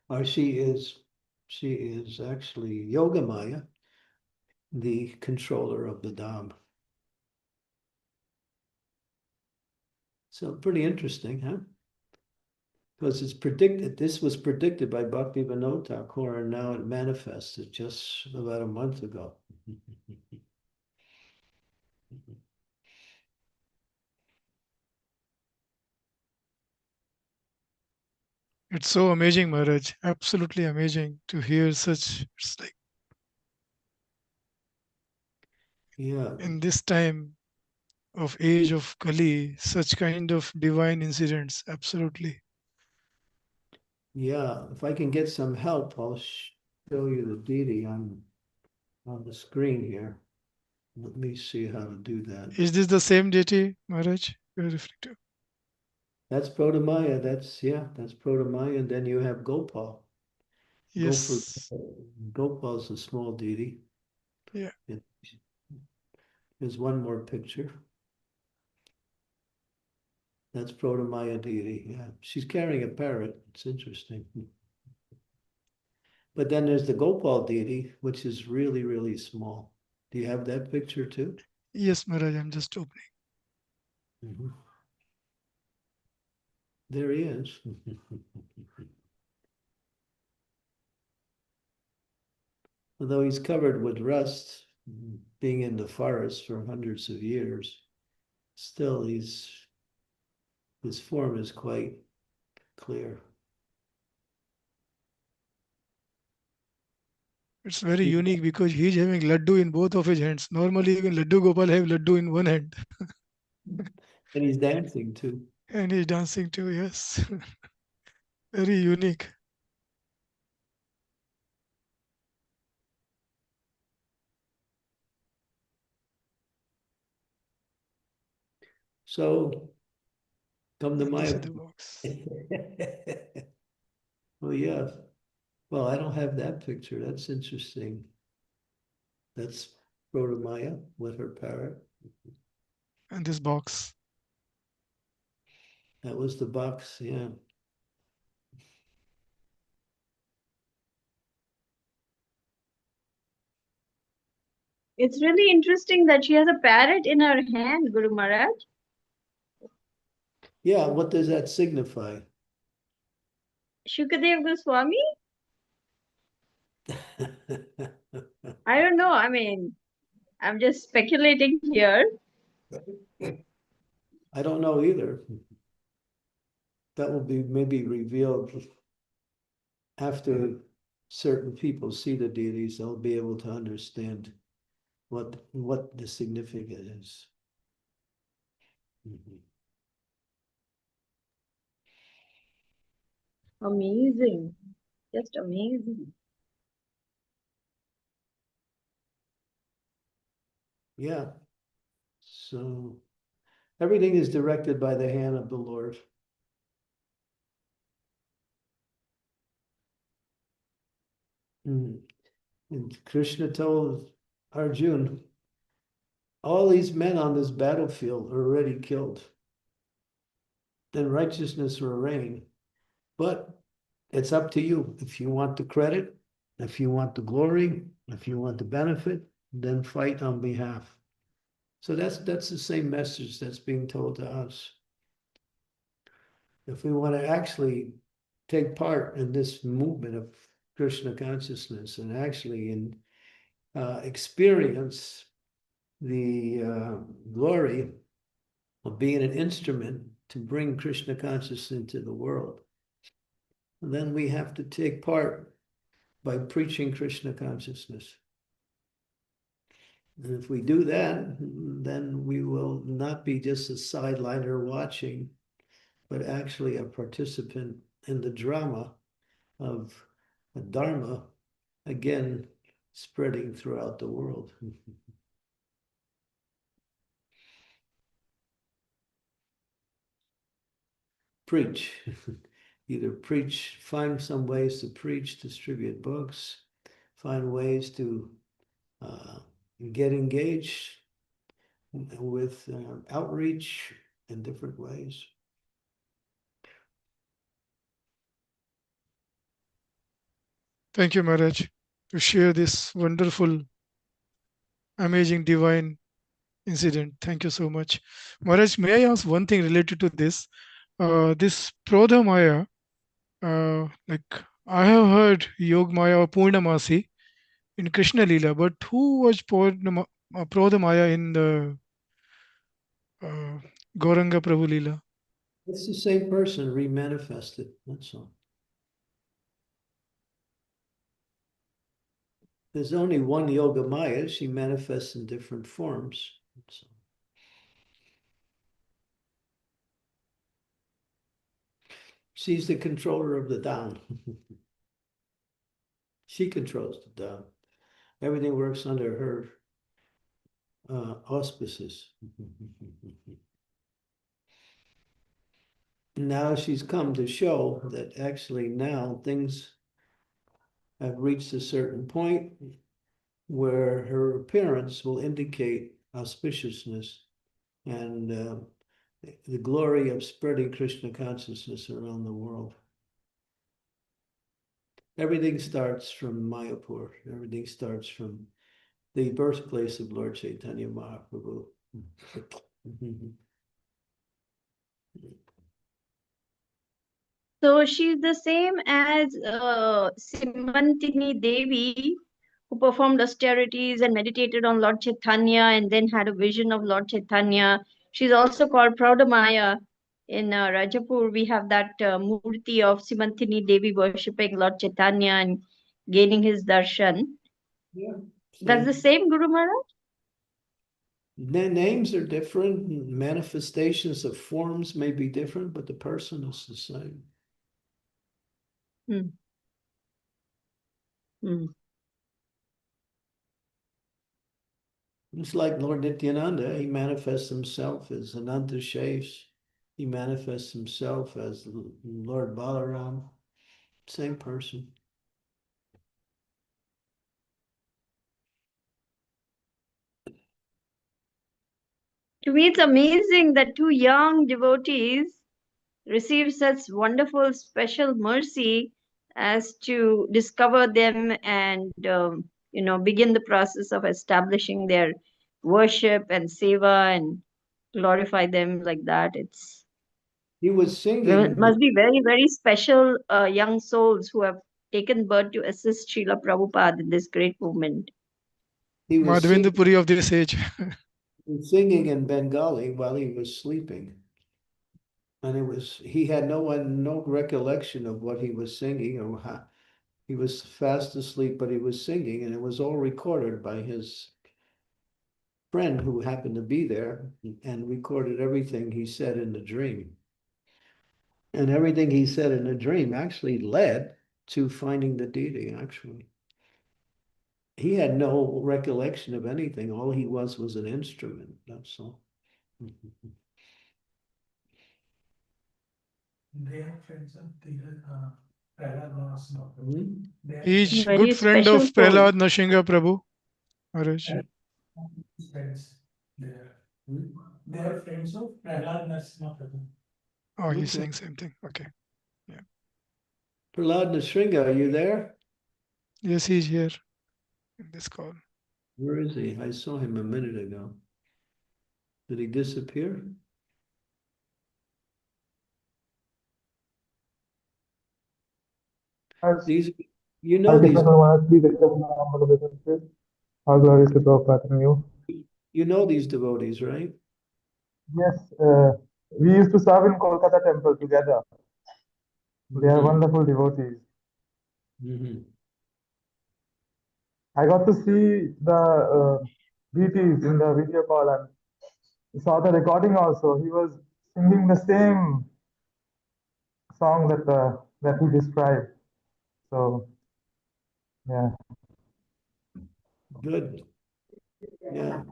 or she is actually Yogamaya, the controller of the Dham. So pretty interesting, huh? Because it's predicted, this was predicted by Bhaktivinoda Thakur, and now it manifested just about a month ago. It's so amazing, Maharaj. Absolutely amazing to hear such. It's like Yeah, in this time of age of Kali, such kind of divine incidents. Absolutely. yeah. If I can get some help, I'll show you the deity on the screen here. Let me see how to do that. Is this the same deity, Maharaj, you're referring to? That's Prodamaya. That's Prodamaya. And then you have Gopal. Yes. Gopal's a small deity. Yeah. Here's one more picture. That's Prodamaya deity. Yeah, she's carrying a parrot. It's interesting. But then there's the Gopal deity, which is really, really small. Do you have that picture too? Yes, Maharaj, I'm just opening. Mm-hmm. There he is. Although he's covered with rust, being in the forest for hundreds of years, still his form is quite clear. It's very unique because he's having laddu in both of his hands. Normally, even Laddu Gopal have laddu in one hand. And he's dancing too. And he's dancing too, yes. Very unique. So come to And my this is the box. Oh yeah. Well, I don't have that picture. That's interesting. That's Rhoda Maya with her parrot. And this box. That was the box, yeah. It's really interesting that she has a parrot in her hand, Guru Maharaj. Yeah, what does that signify? Shukadev Goswami? I don't know. I mean, I'm just speculating here. I don't know either. That will be maybe revealed after certain people see the deities. They'll be able to understand what the significance is. Mhm. Amazing. Just amazing. Yeah. So everything is directed by the hand of the Lord. And Krishna told Arjuna, all these men on this battlefield are already killed. Then righteousness will reign. But it's up to you. If you want the credit, if you want the glory, if you want the benefit, then fight on behalf. So that's the same message that's being told to us. If we want to actually take part in this movement of Krishna consciousness and actually experience the glory of being an instrument to bring Krishna consciousness into the world, then we have to take part by preaching Krishna consciousness. And if we do that, then we will not be just a sideliner watching, but actually a participant in the drama of Dharma, again, spreading throughout the world. Preach. Either preach, find some ways to preach, distribute books, find ways to get engaged with outreach in different ways. Thank you, Maharaj, to share this wonderful, amazing, divine incident. Thank you so much. Maharaj, may I ask one thing related to this? This Prodha Maya, like I have heard Yog Maya or Purnamasi in Krishna Lila, but who was Prodha Maya in the uh, Gauranga Prabhu Lila? It's the same person remanifested, that's all. There's only one Yoga Maya, she manifests in different forms. So she's the controller of the Dham. She controls the Dham. Everything works under her auspices. Now she's come to show that actually now things have reached a certain point where her appearance will indicate auspiciousness and the glory of spreading Krishna consciousness around the world. Everything starts from Mayapur. Everything starts from the birthplace of Lord Chaitanya Mahaprabhu. So she's the same as Simantini Devi, who performed austerities and meditated on Lord Chaitanya and then had a vision of Lord Chaitanya. She's also called Praudamaya. In Rajapur, we have that murti of Simantini Devi worshipping Lord Chaitanya and gaining his darshan. Yeah. That's the same Guru Maharaj? The names are different, manifestations of forms may be different, but the person is the same. Hmm. Hmm. It's like Lord Nityananda, he manifests himself as Ananta Shesh. He manifests himself as Lord Balaram. Same person. To me, it's amazing that two young devotees receive such wonderful special mercy as to discover them and begin the process of establishing their worship and seva and glorify them like that. He was It singing. must be very, very special young souls who have taken birth to assist Srila Prabhupada in this great movement. He was Madhavendra Puri of this age. singing in Bengali while he was sleeping. And he had no recollection of what he was singing or how he was fast asleep, but he was singing, and it was all recorded by his friend who happened to be there and recorded everything he said in the dream. And everything he said in the dream actually led to finding the deity, actually. He had no recollection of anything. All he was an instrument, that's all. They are friends of Prahlad Maharaj. He's Very good friend special of soul. Prahlad Nashinga Prabhu. Maharaj. Friends. They are friends of Prahlad Prabhu. Oh, he's Okay. saying same thing. Okay. Prahlad Nasringa, are you there? Yes, he's here in this call. Where is he? I saw him a minute ago. Did he disappear? These, you know these. All glories to Prabhupada and you. You know these devotees, right? Yes, we used to serve in Kolkata temple together. They are wonderful devotees. Mhm. I got to see the BTs in the video call and saw the recording also. He was singing the same song that he described. So, yeah. Good. Yeah.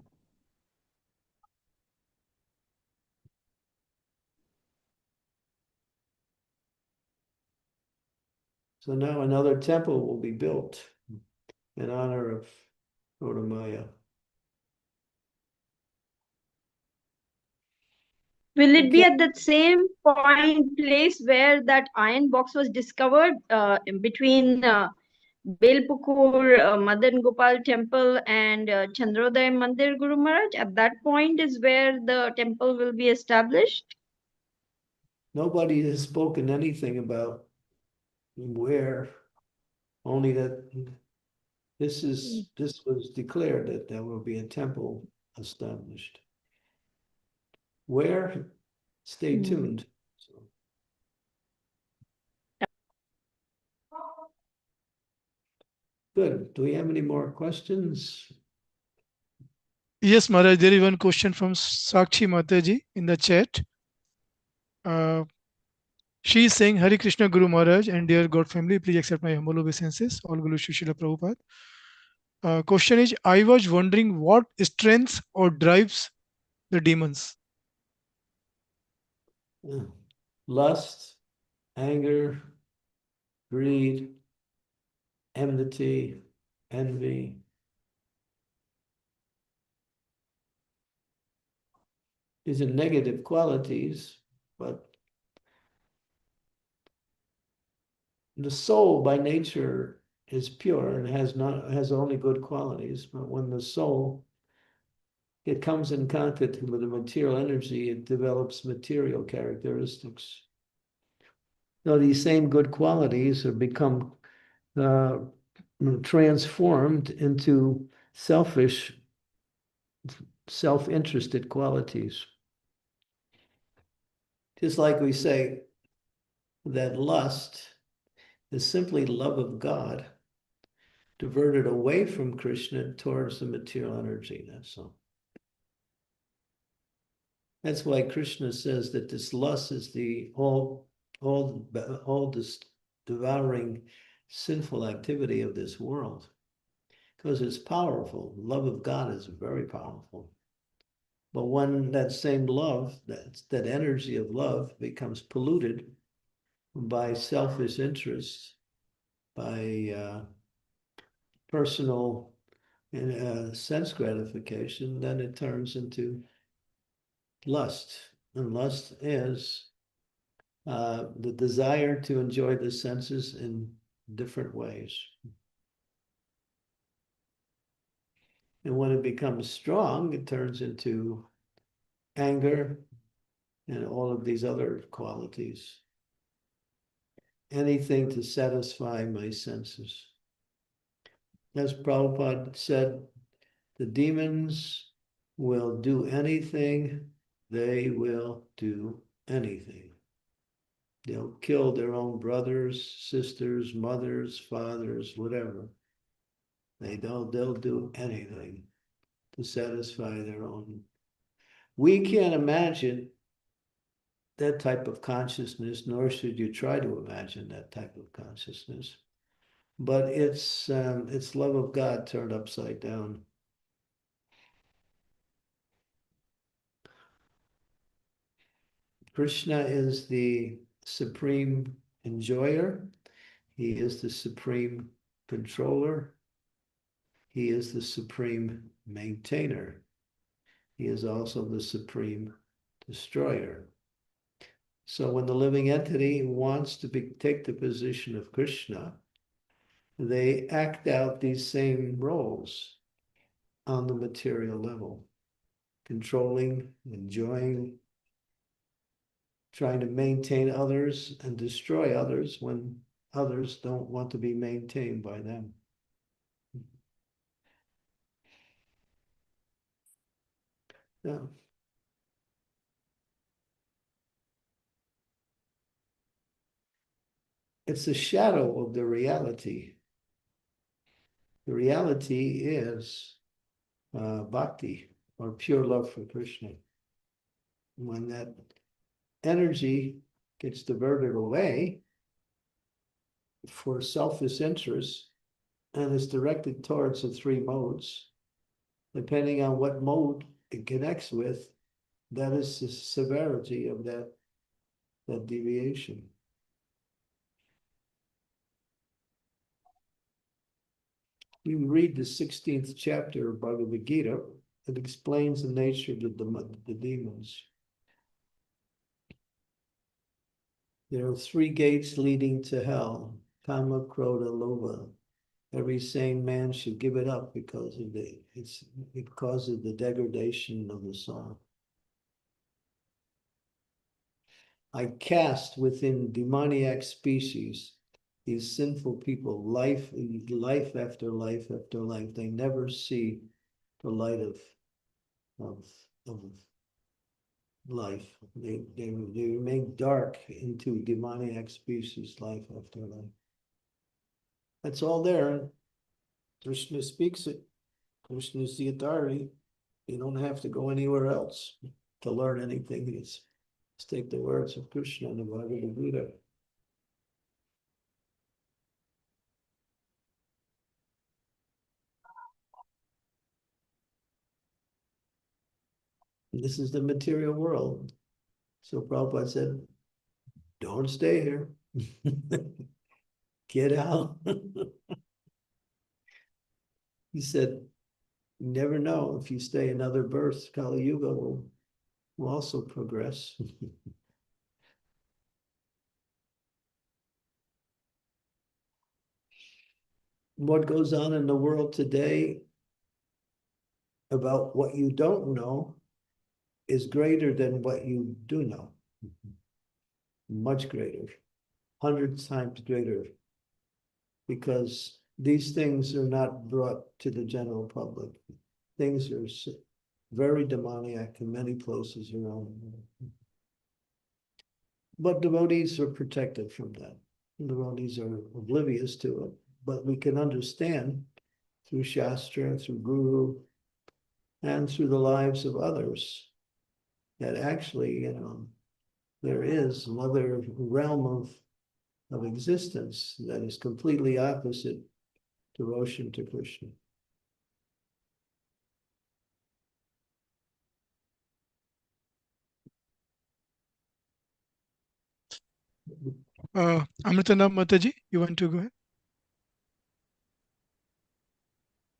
So now another temple will be built in honor of Rodamaya. Will it be Okay. at that same place where that iron box was discovered in between Belpukur, Madan Gopal temple and Chandrodaya Mandir, Guru Maharaj? At that point is where the temple will be established? Nobody has spoken anything about where, only that this was declared that there will be a temple established. Where? Stay tuned. So. Good. Do we have any more questions? Yes, Maharaj, there is one question from Sakshi Mataji in the chat. She is saying, Hare Krishna Guru Maharaj and dear God family, please accept my humble obeisances. All Guru Srila Prabhupada. Question is, I was wondering what strengths or drives the demons? Lust, anger, greed, enmity, envy. These are negative qualities, but the soul by nature is pure and has only good qualities, but when the soul it comes in contact with the material energy, it develops material characteristics. Now, these same good qualities have become transformed into selfish, self-interested qualities. Just like we say that lust is simply love of God diverted away from Krishna towards the material energy. That's all. That's why Krishna says that this lust is the all this devouring sinful activity of this world, because it's powerful. Love of God is very powerful. But when that same love, that energy of love becomes polluted by selfish interests, by personal sense gratification, then it turns into lust. And lust is the desire to enjoy the senses in different ways. And when it becomes strong, it turns into anger and all of these other qualities. Anything to satisfy my senses. As Prabhupada said, the demons will do anything, they will do anything. They'll kill their own brothers, sisters, mothers, fathers, whatever. They'll do anything to satisfy their own. We can't imagine that type of consciousness, nor should you try to imagine that type of consciousness. But it's love of God turned upside down. Krishna is the supreme enjoyer. He is the supreme controller. He is the supreme maintainer. He is also the supreme destroyer. So when the living entity wants to take the position of Krishna, they act out these same roles on the material level, controlling, enjoying, trying to maintain others and destroy others when others don't want to be maintained by them. Yeah. It's a shadow of the reality. The reality is bhakti, or pure love for Krishna. When that energy gets diverted away for selfish interests and is directed towards the three modes, depending on what mode it connects with, that is the severity of that deviation. You read the 16th chapter of Bhagavad Gita, it explains the nature of the demons. There are three gates leading to hell: Kama, Krodha, Lobha. Every sane man should give it up because of it causes the degradation of the soul. I cast within demoniac species these sinful people, life after life after life. They never see the light of life. They remain dark into demoniac species, life after life. That's all there. Krishna speaks it. Krishna is the authority. You don't have to go anywhere else to learn anything. Let's take the words of Krishna in the Bhagavad Gita. This is the material world. So Prabhupada said, don't stay here. Get out. He said, you never know if you stay another birth, Kali Yuga will also progress. what goes on in the world today about what you don't know is greater than what you do know. Much greater, hundreds times greater, because these things are not brought to the general public. Things are very demoniac in many places around the world. But devotees are protected from that. Devotees are oblivious to it, but we can understand through Shastra, through Guru, and through the lives of others that actually, there is another realm of existence that is completely opposite devotion to Krishna. Amritana Mataji, you want to go ahead?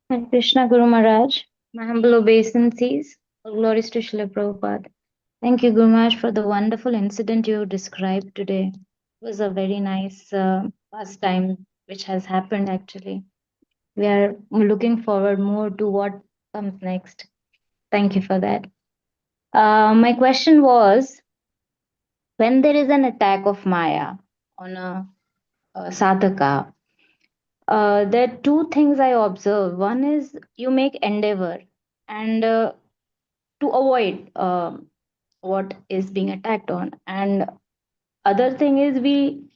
Hare Krishna Guru Maharaj, my humble obeisances, all glories to Srila Prabhupada. Thank you, Guru Maharaj, for the wonderful incident you described today. It was a very nice pastime which has happened actually. We are looking forward more to what comes next. Thank you for that. My question was, when there is an attack of Maya on a sadhaka, there are two things I observe. One is you make endeavor and to avoid what is being attacked on, and other thing is we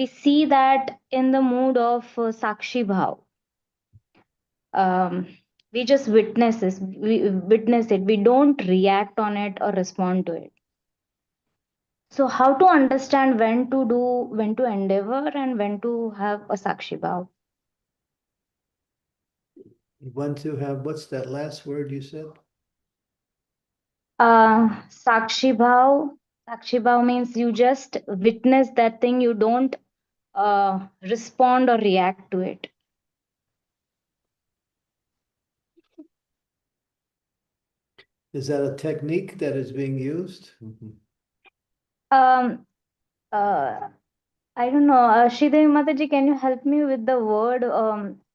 see that in the mood of sakshi bhav. We just witness it. We don't react on it or respond to it. So how to understand when to endeavor and when to have a sakshi bhav? You want to have, what's that last word you said? Sakshi bhav. Sakshi bhav means you just witness that thing. You don't respond or react to it. Is that a technique that is being used? Um, I don't know. Sridevi Mataji, can you help me with the word?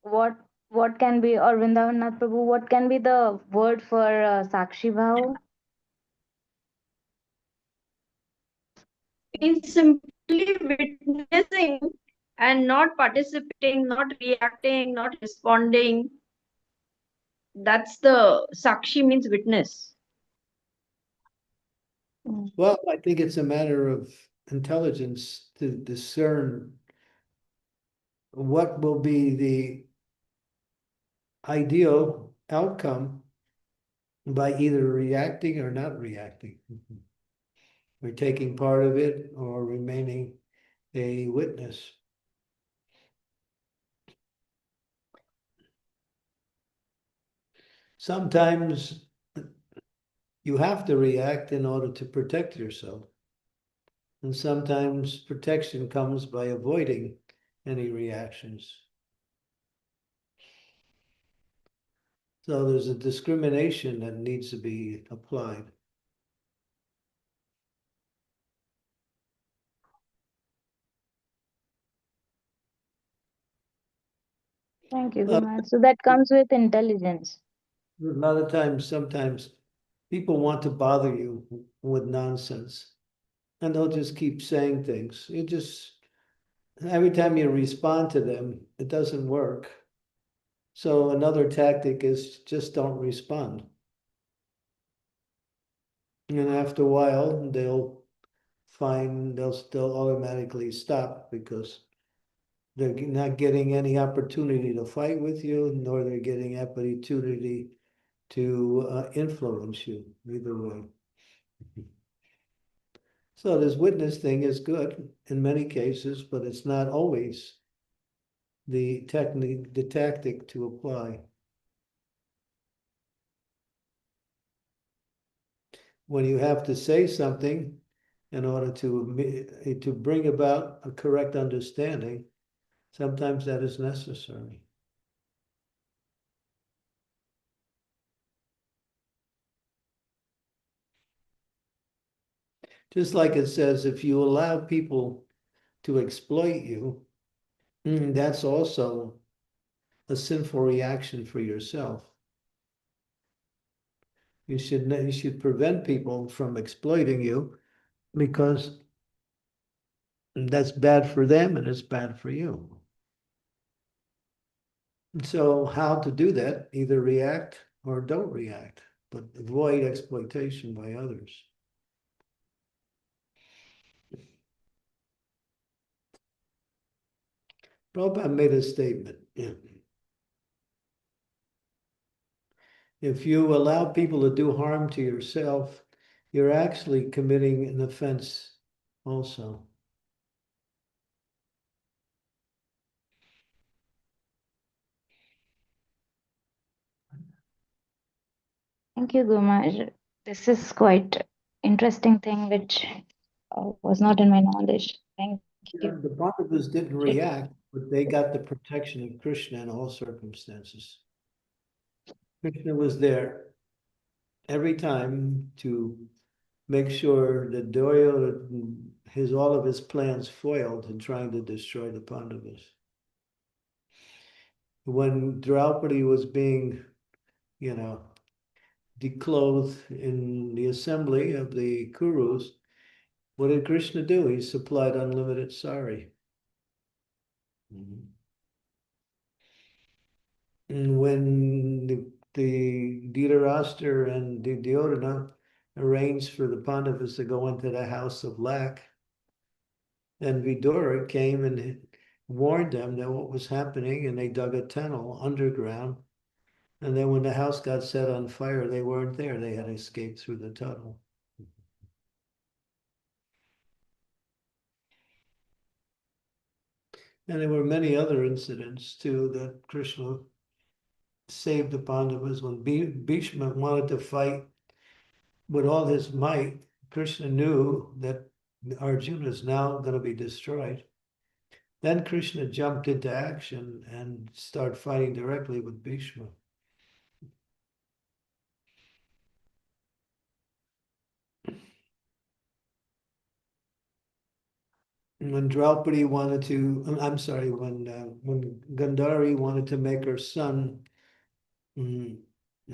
What can be, or Vrindavanath Prabhu, what can be the word for Sakshi Bhav? Means simply witnessing and not participating, not reacting, not responding. That's the Sakshi means witness. Well, I think it's a matter of intelligence to discern what will be the ideal outcome by either reacting or not reacting, or taking part of it or remaining a witness. Sometimes you have to react in order to protect yourself. And sometimes protection comes by avoiding any reactions. So there's a discrimination that needs to be applied. Thank you, Gurman. So that comes with intelligence. A lot of times, sometimes people want to bother you with nonsense, and they'll just keep saying things. You just, every time you respond to them, it doesn't work. So another tactic is just don't respond. And after a while, they'll still automatically stop because they're not getting any opportunity to fight with you, nor they're getting opportunity to influence you, either way. So this witness thing is good in many cases, but it's not always the technique, the tactic to apply. When you have to say something in order to bring about a correct understanding, sometimes that is necessary. Just like it says, if you allow people to exploit you, that's also a sinful reaction for yourself. You should prevent people from exploiting you, because that's bad for them and it's bad for you. And so how to do that? Either react or don't react, but avoid exploitation by others. Prabhupada made a statement. If you allow people to do harm to yourself, you're actually committing an offense also. Thank you, Gurmaj. This is quite interesting thing which was not in my knowledge. Thank you. The Pandavas didn't react, but they got the protection of Krishna in all circumstances. Krishna was there every time to make sure that Duryodhana, all of his plans foiled in trying to destroy the Pandavas. When Draupadi was being, declothed in the assembly of the Kurus, what did Krishna do? He supplied unlimited sari. And when the Dhritarashtra and Duryodhana arranged for the Pandavas to go into the house of lack, and Vidura came and warned them that what was happening, and they dug a tunnel underground. And then when the house got set on fire, they weren't there. They had escaped through the tunnel. And there were many other incidents too that Krishna saved the Pandavas. When Bhishma wanted to fight with all his might, Krishna knew that Arjuna is now going to be destroyed. Then Krishna jumped into action and started fighting directly with Bhishma. When Draupadi wanted to, when Gandhari wanted to make her son,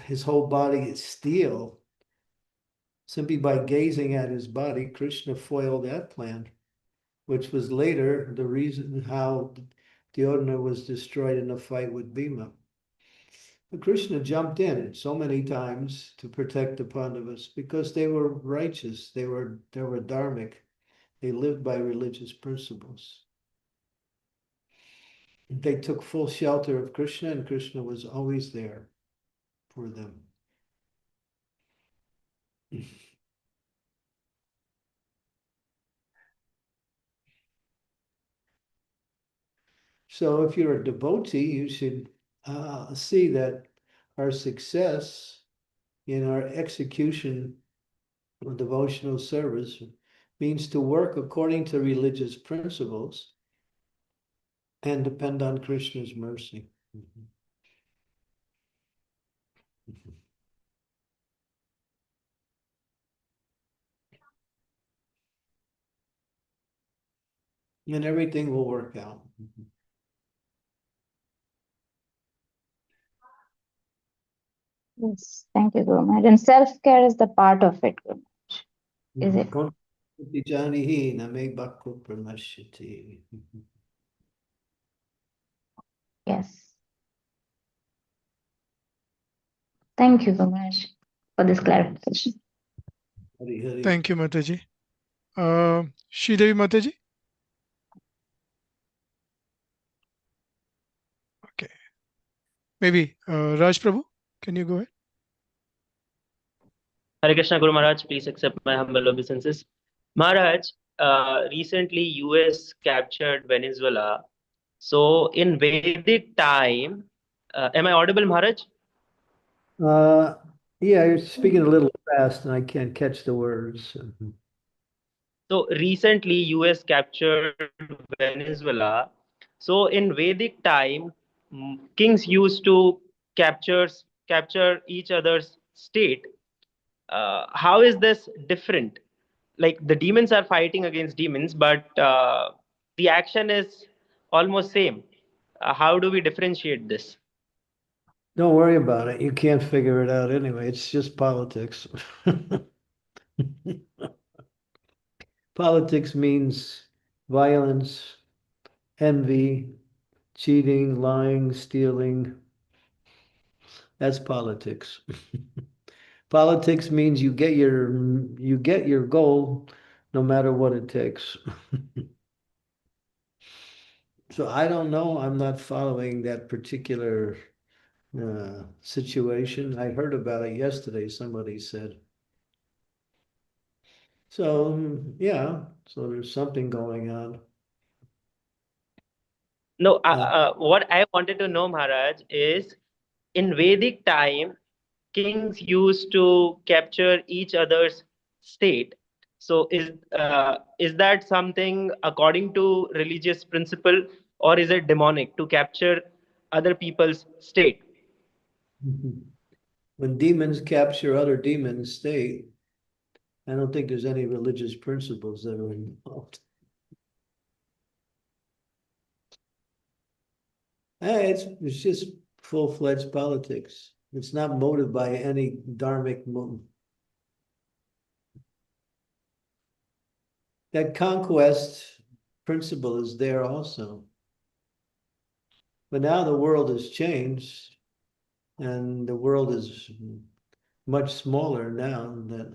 his whole body is steel, simply by gazing at his body, Krishna foiled that plan, which was later the reason how Duryodhana was destroyed in a fight with Bhima. But Krishna jumped in so many times to protect the Pandavas because they were righteous, they were dharmic. They lived by religious principles. They took full shelter of Krishna, and Krishna was always there for them. So if you're a devotee, you should see that our success in our execution of devotional service means to work according to religious principles and depend on Krishna's mercy. And everything will work out. Yes, thank you, Gurmaj. And self-care is the part of it, Gurmaj. Is it? Yes. Thank you, Gurmaj, for this clarification. Thank you, Mataji. Sridevi Mataji. Okay. Maybe Raj Prabhu, can you go ahead? Hare Krishna Guru Maharaj, please accept my humble obeisances. Maharaj, recently US captured Venezuela. So in Vedic time, am I audible, Maharaj? Yeah, you're speaking a little fast and I can't catch the words. So recently US captured Venezuela. So in Vedic time, kings used to capture each other's state. How is this different? Like the demons are fighting against demons, but the action is almost same. How do we differentiate this? Don't worry about it. You can't figure it out anyway. It's just politics. Politics means violence, envy, cheating, lying, stealing. That's politics. Politics means you get your goal no matter what it takes. So I don't know. I'm not following that particular situation. I heard about it yesterday, somebody said. So yeah, so there's something going on. No, what I wanted to know, Maharaj, is in Vedic time, kings used to capture each other's state. So is that something according to religious principle, or is it demonic to capture other people's state? When demons capture other demons' state, I don't think there's any religious principles that are involved. It's just full-fledged politics. It's not motivated by any dharmic motive. That conquest principle is there also. But now the world has changed, and the world is much smaller now. That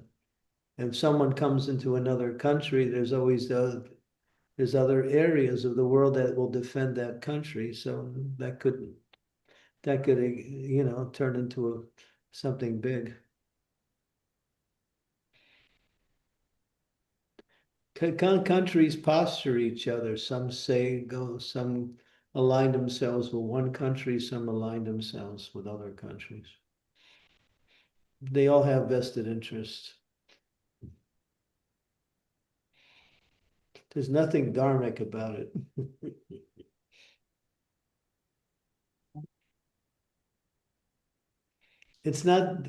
if someone comes into another country, there's always there's other areas of the world that will defend that country. So that could turn into something big. Countries posture each other. Some some align themselves with one country, some align themselves with other countries. They all have vested interests. There's nothing dharmic about it. It's not,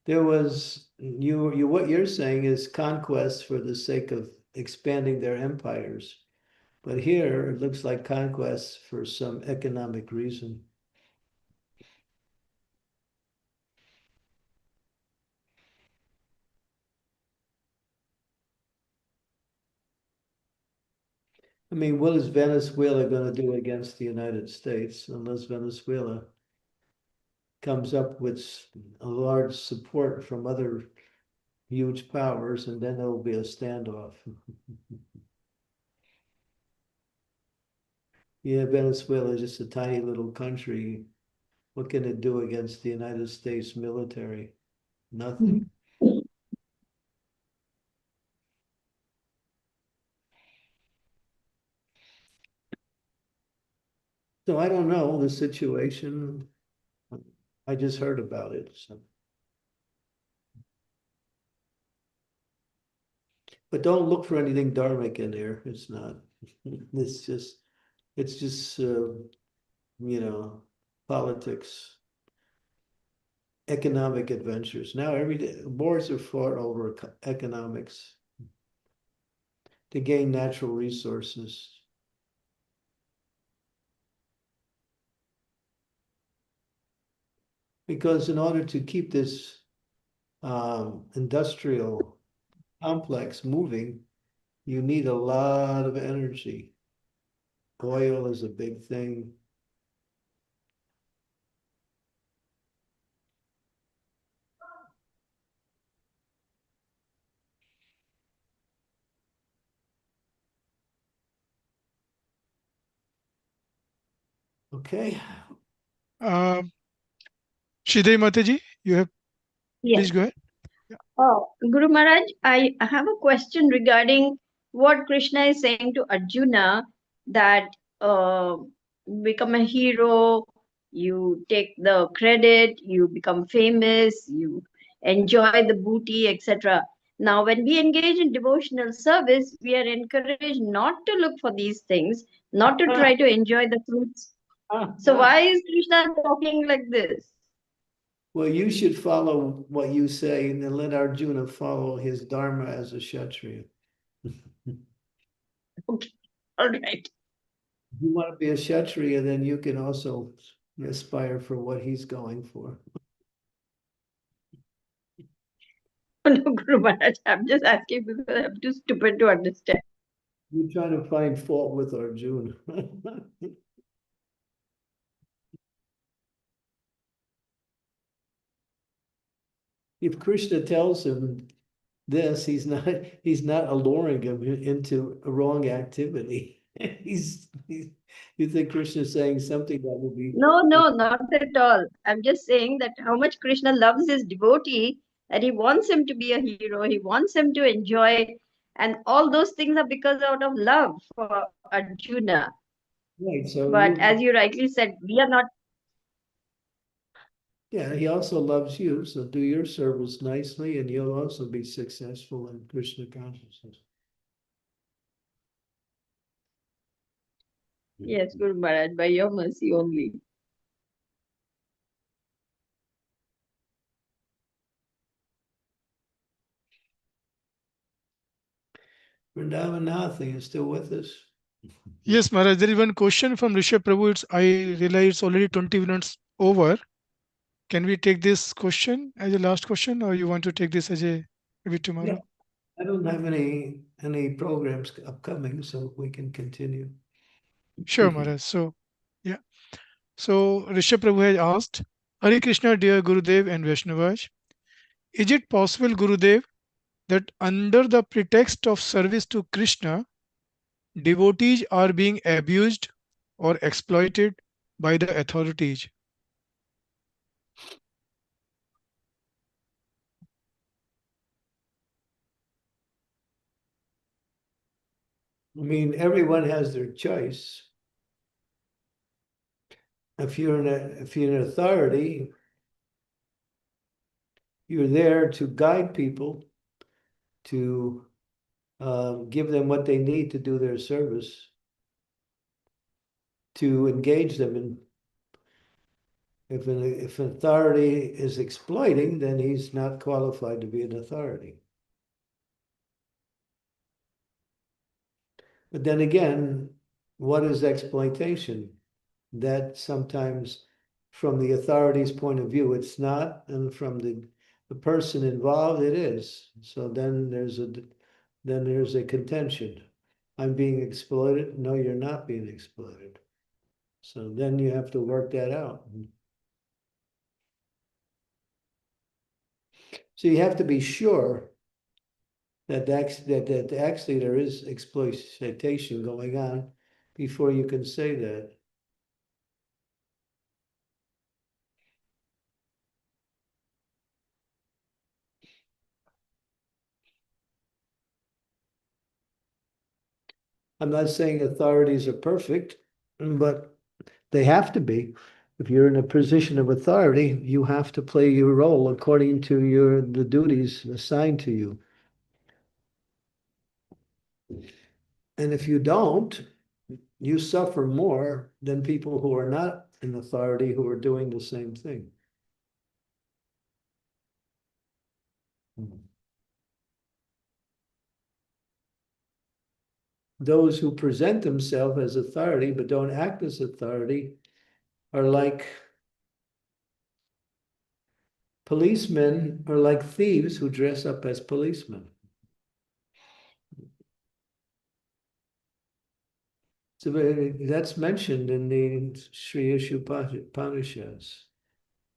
there was, what you're saying is conquest for the sake of expanding their empires. But here it looks like conquest for some economic reason. I mean, what is Venezuela going to do against the United States unless Venezuela comes up with a large support from other huge powers, and then there will be a standoff. Yeah, Venezuela is just a tiny little country. What can it do against the United States military? Nothing. So I don't know the situation. I just heard about it. So. But don't look for anything dharmic in there. It's not. It's just politics, economic adventures. Now every day wars are fought over economics to gain natural resources. Because in order to keep this industrial complex moving, you need a lot of energy. Oil is a big thing. Okay. Shridhar Mataji, you have, Yes. please go ahead. Guru Maharaj, I have a question regarding what Krishna is saying to Arjuna, that become a hero, you take the credit, you become famous, you enjoy the booty, etc. Now, when we engage in devotional service, we are encouraged not to look for these things, not to try to enjoy the fruits. So, why is Krishna talking like this? Well, you should follow what you say and then let Arjuna follow his dharma as a Kshatriya. Okay, all right. If you want to be a Kshatriya, then you can also aspire for what he's going for. No, Guru Maharaj, I'm just asking because I'm too stupid to understand. You're trying to find fault with Arjuna. If Krishna tells him this, he's not alluring him into a wrong activity. You think Krishna's saying something that will be No, not at all. I'm just saying that how much Krishna loves his devotee, that he wants him to be a hero, he wants him to enjoy, and all those things are because out of love for Arjuna. right. So But as you rightly said, we are not. yeah, he also loves you. So do your service nicely, and you'll also be successful in Krishna consciousness. Yes, Guru Maharaj, by your mercy only. Vrindavanath, are you still with us? Yes, Maharaj, there is one question from Rishabh Prabhu. I realize it's already 20 minutes over. Can we take this question as a last question, or you want to take this as a maybe tomorrow? Yeah, I don't have any programs upcoming, so we can continue. Sure, Maharaj. So, yeah. So, Rishabh Prabhu has asked, Hare Krishna, dear Gurudev and Vaishnavas, is it possible, Gurudev, that under the pretext of service to Krishna, devotees are being abused or exploited by the authorities? I mean, everyone has their choice. If you're an authority, you're there to guide people, to give them what they need to do their service, to engage them in. If an authority is exploiting, then he's not qualified to be an authority. But then again, what is exploitation? That sometimes, from the authority's point of view, it's not, and from the person involved, it is. So then there's a contention. I'm being exploited. No, you're not being exploited. So then you have to work that out. So you have to be sure that actually there is exploitation going on before you can say that. I'm not saying authorities are perfect, but they have to be. If you're in a position of authority, you have to play your role according to the duties assigned to you. And if you don't, you suffer more than people who are not in authority who are doing the same thing. Those who present themselves as authority but don't act as authority are like policemen, or like thieves who dress up as policemen. So that's mentioned in the Sri Upanishads.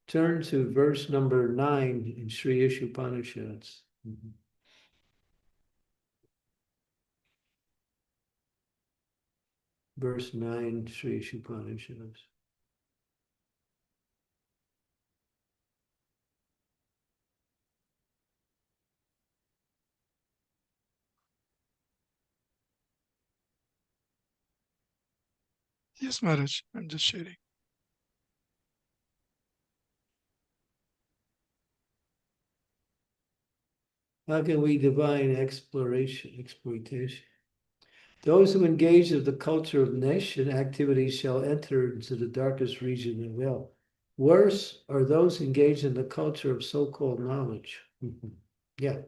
Turn to verse number 9 in Sri Upanishads. Verse 9, Sri Upanishads. Yes, Maharaj, I'm just sharing. How can we divine exploitation? Those who engage in the culture of nation activities shall enter into the darkest region of hell. Worse are those engaged in the culture of so-called knowledge. Yeah.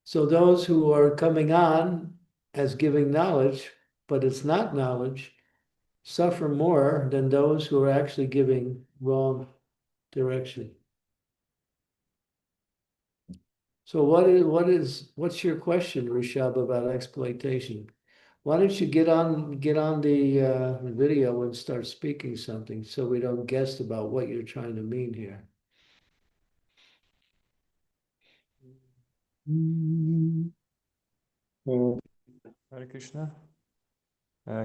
So those who are coming on as giving knowledge, but it's not knowledge, suffer more than those who are actually giving wrong direction. So what's your question, Rishabh, about exploitation? Why don't you get on the video and start speaking something so we don't guess about what you're trying to mean here? Hare Krishna.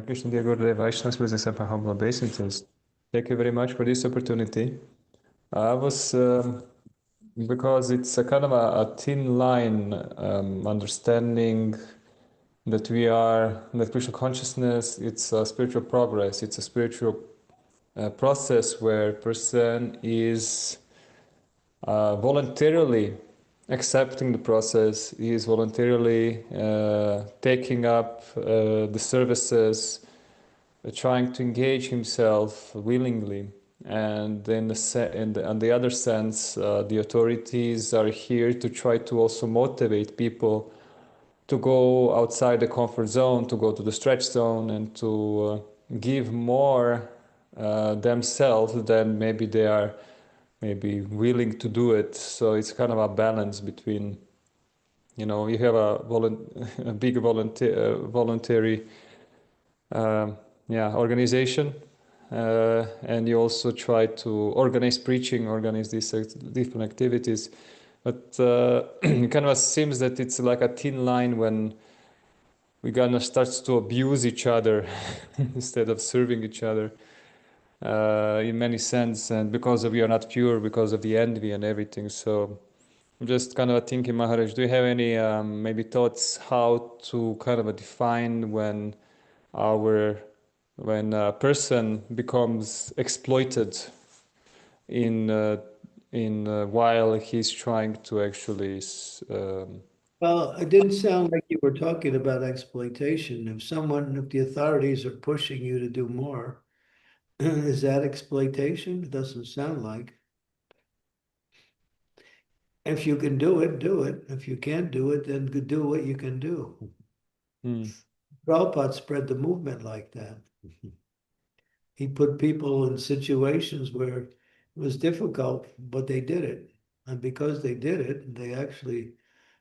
Krishna, dear Gurudev, Vaishnavas, present my humble obeisances. Thank you very much for this opportunity. I was, because it's a kind of a thin line understanding that that Krishna consciousness, it's a spiritual progress, it's a spiritual process where person is voluntarily accepting the process, he is voluntarily taking up the services, trying to engage himself willingly. And on the other sense, the authorities are here to try to also motivate people to go outside the comfort zone, to go to the stretch zone, and to give more themselves than maybe they are maybe willing to do it. So it's kind of a balance between, you have a big voluntary organization, and you also try to organize preaching, organize these different activities. But it kind of seems that it's like a thin line when we gonna start to abuse each other instead of serving each other in many sense, and because we are not pure, because of the envy and everything. So I'm just kind of thinking, Maharaj, do you have any maybe thoughts how to kind of define when a person becomes exploited while he's trying to actually Well, it didn't sound like you were talking about exploitation. If the authorities are pushing you to do more, is that exploitation? It doesn't sound like. If you can do it, do it. If you can't do it, then do what you can do. Prabhupada spread the movement like that. He put people in situations where it was difficult, but they did it. And because they did it, they actually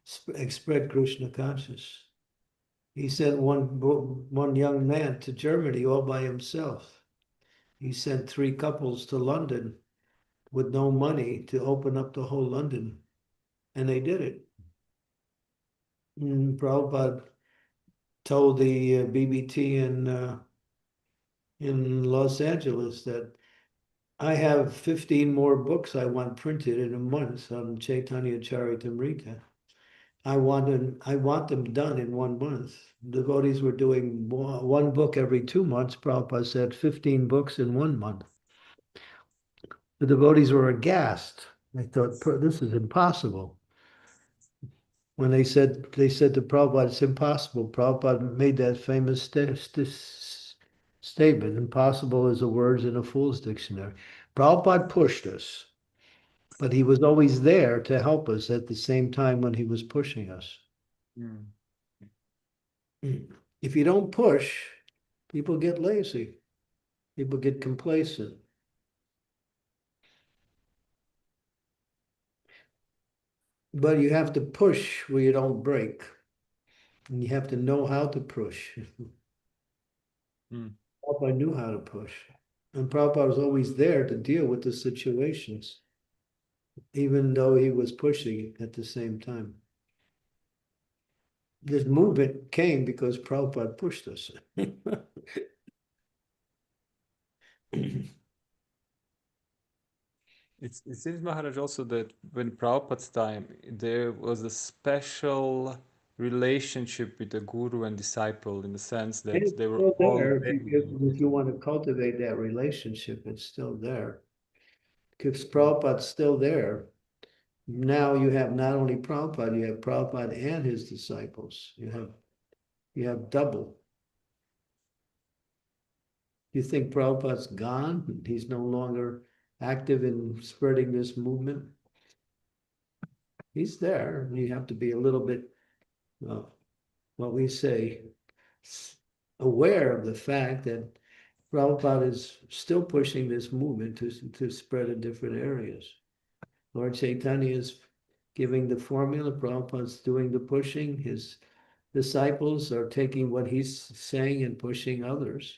spread Krishna consciousness. He sent one young man to Germany all by himself. He sent 3 couples to London with no money to open up the whole London, and they did it. Prabhupada told the BBT in Los Angeles that I have 15 more books I want printed in a month on Chaitanya Charitamrita. I want them done in 1 month. Devotees were doing 1 book every 2 months. Prabhupada said 15 books in 1 month. The devotees were aghast. They thought, this is impossible. When they said to Prabhupada, it's impossible, Prabhupada made that famous statement, impossible is a word in a fool's dictionary. Prabhupada pushed us, but he was always there to help us at the same time when he was pushing us. If you don't push, people get lazy. People get complacent. But you have to push where you don't break. And you have to know how to push. Prabhupada knew how to push. And Prabhupada was always there to deal with the situations, even though he was pushing at the same time. This movement came because Prabhupada pushed us. It seems, Maharaj, also that when Prabhupada's time, there was a special relationship with the guru and disciple in the sense that It's they were still all there very... if you want to cultivate that relationship, it's still there. Because Prabhupada's still there. Now you have not only Prabhupada, you have Prabhupada and his disciples. You have double. You think Prabhupada's gone? He's no longer active in spreading this movement? He's there. You have to be a little bit, what we say, aware of the fact that Prabhupada is still pushing this movement to spread in different areas. Lord Chaitanya is giving the formula, Prabhupada's doing the pushing, his disciples are taking what he's saying and pushing others.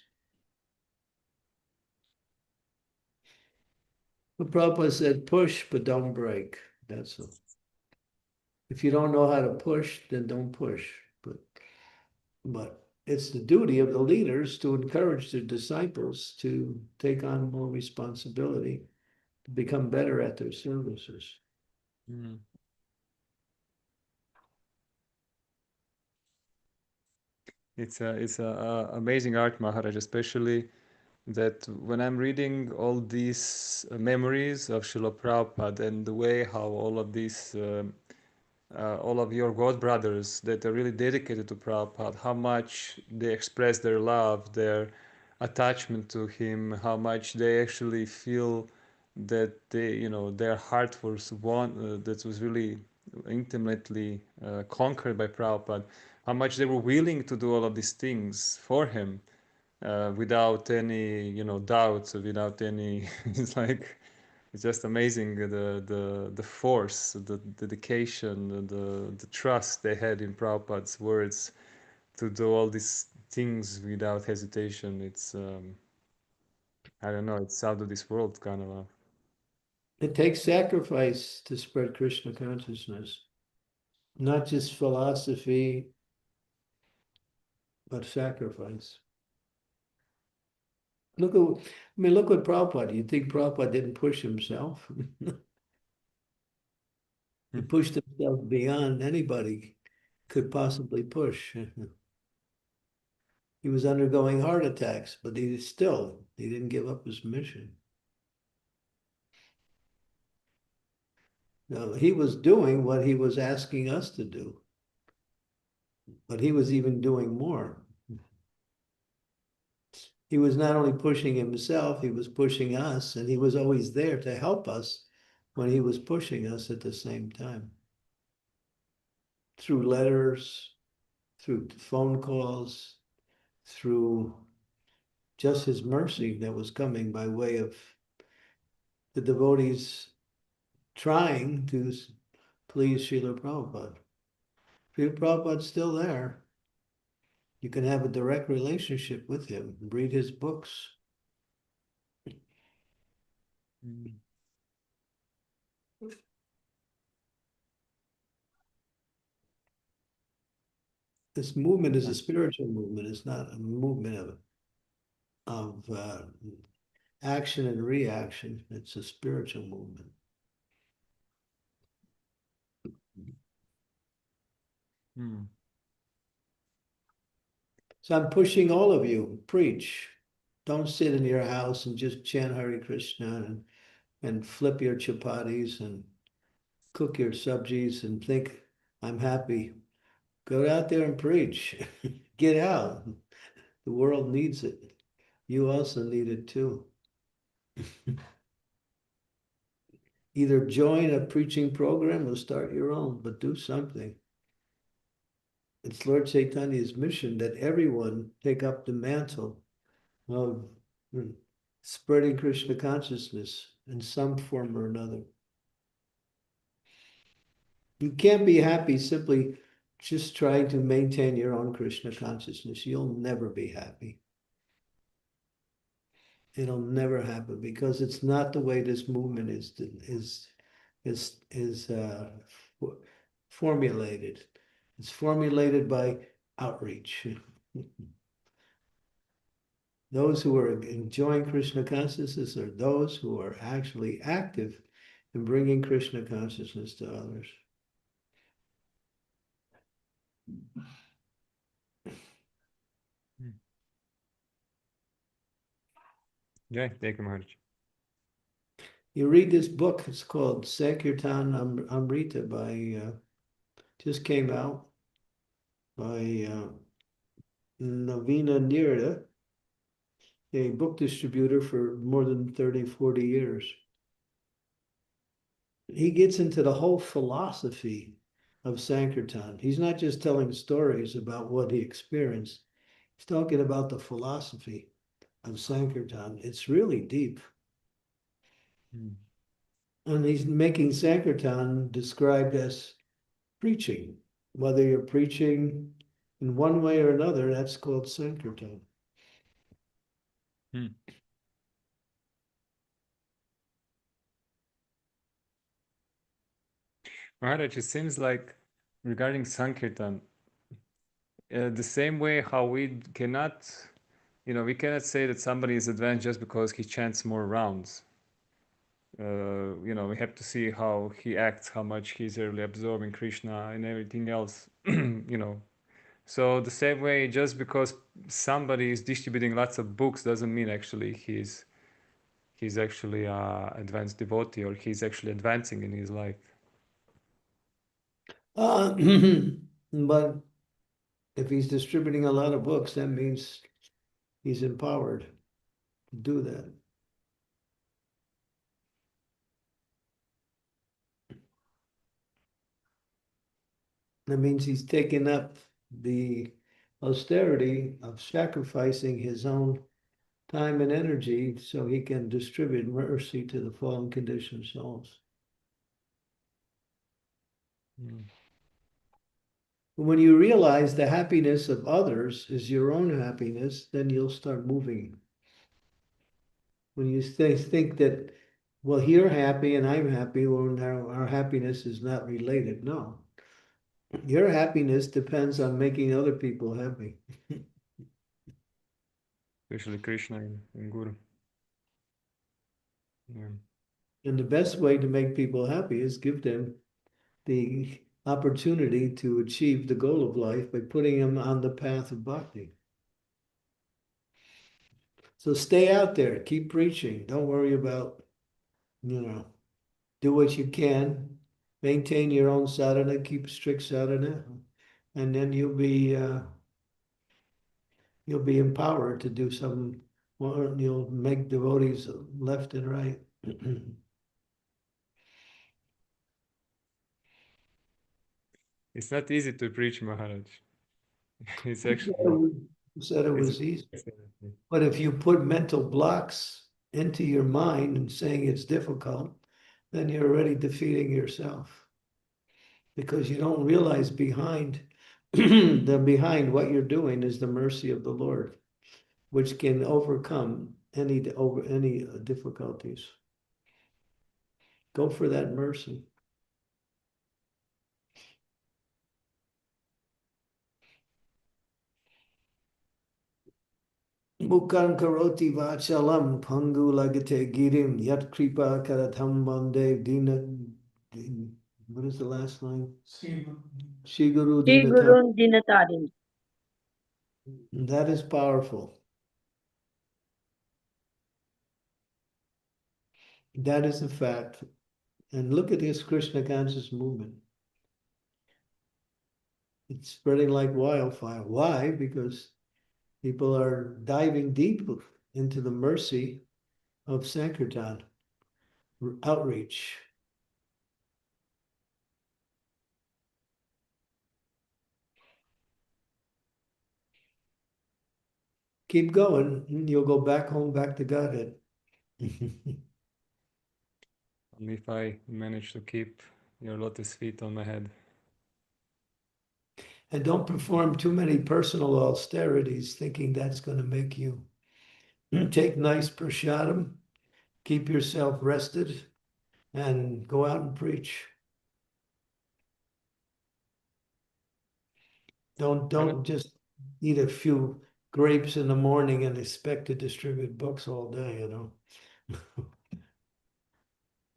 But Prabhupada said, push, but don't break. That's all. If you don't know how to push, then don't push. But it's the duty of the leaders to encourage their disciples to take on more responsibility, to become better at their services. Mm. It's a amazing art, Maharaj, especially that when I'm reading all these memories of Srila Prabhupada and the way how all of these, all of your god brothers that are really dedicated to Prabhupada, how much they express their love, their attachment to him, how much they actually feel that they, you know, their heart was one that was really intimately conquered by Prabhupada, how much they were willing to do all of these things for him without any, you know, doubts, without any. It's like it's just amazing the force, the dedication, the trust they had in Prabhupada's words to do all these things without hesitation. It's I don't know, it's out of this world kind of. It takes sacrifice to spread Krishna consciousness, not just philosophy, but sacrifice. Look what Prabhupada, you think Prabhupada didn't push himself? He pushed himself beyond anybody could possibly push. He was undergoing heart attacks, but he didn't give up his mission. No, he was doing what he was asking us to do, but he was even doing more. He was not only pushing himself, he was pushing us, and he was always there to help us when he was pushing us at the same time. Through letters, through phone calls, through just his mercy that was coming by way of the devotees trying to please Srila Prabhupada. Srila Prabhupada's still there. You can have a direct relationship with him, read his books. This movement is a spiritual movement. It's not a movement of action and reaction. It's a spiritual movement. So I'm pushing all of you, preach. Don't sit in your house and just chant Hare Krishna and flip your chapatis and cook your sabjis and think, I'm happy. Go out there and preach. Get out. The world needs it. You also need it too. Either join a preaching program or start your own, but do something. It's Lord Chaitanya's mission that everyone take up the mantle of spreading Krishna consciousness in some form or another. You can't be happy simply just trying to maintain your own Krishna consciousness. You'll never be happy. It'll never happen because it's not the way this movement is formulated. It's formulated by outreach. Those who are enjoying Krishna consciousness are those who are actually active in bringing Krishna consciousness to others. Yeah, thank you, Maharaj. You read this book, it's called Sankirtan Amrita by, just came out by Navina Nirda, a book distributor for more than 30, 40 years. He gets into the whole philosophy of Sankirtan. He's not just telling stories about what he experienced. He's talking about the philosophy of Sankirtan. It's really deep. Hmm. And he's making Sankirtan described as preaching. Whether you're preaching in one way or another, that's called Sankirtan. Hmm. Maharaj, it seems like regarding Sankirtan, the same way how we cannot, we cannot say that somebody is advanced just because he chants more rounds. We have to see how he acts, how much he's really absorbing Krishna and everything else, So the same way, just because somebody is distributing lots of books doesn't mean actually he's actually a advanced devotee or he's actually advancing in his life. But if he's distributing a lot of books, that means he's empowered to do that. That means he's taken up the austerity of sacrificing his own time and energy so he can distribute mercy to the fallen conditioned souls. Mm. When you realize the happiness of others is your own happiness, then you'll start moving. When you think that, well, you're happy and I'm happy, well, our happiness is not related. No. Your happiness depends on making other people happy. Especially Krishna and Guru. Yeah. And the best way to make people happy is give them the opportunity to achieve the goal of life by putting them on the path of bhakti. So stay out there, keep preaching. Don't worry about, do what you can, maintain your own sadhana, keep strict sadhana, and then you'll be empowered to do some, or you'll make devotees left and right. It's not easy to preach, Maharaj. It's actually You said it was easy. But if you put mental blocks into your mind and saying it's difficult, then you're already defeating yourself. Because you don't realize behind what you're doing is the mercy of the Lord, which can overcome any difficulties. Go for that mercy. Mukhan karoti vachalam pangu lagate girim yat kripa karatham bande dina. What is the last line? Shiguru Shri dinatam. Guru Dinatarin. That is powerful. That is a fact. And look at this Krishna conscious movement. It's spreading like wildfire. Why? Because people are diving deep into the mercy of Sankirtan outreach. Keep going, you'll go back home, back to Godhead. Only if I manage to keep your lotus feet on my head. And don't perform too many personal austerities thinking that's going to make you take nice prasadam, keep yourself rested, and go out and preach. Don't just eat a few grapes in the morning and expect to distribute books all day,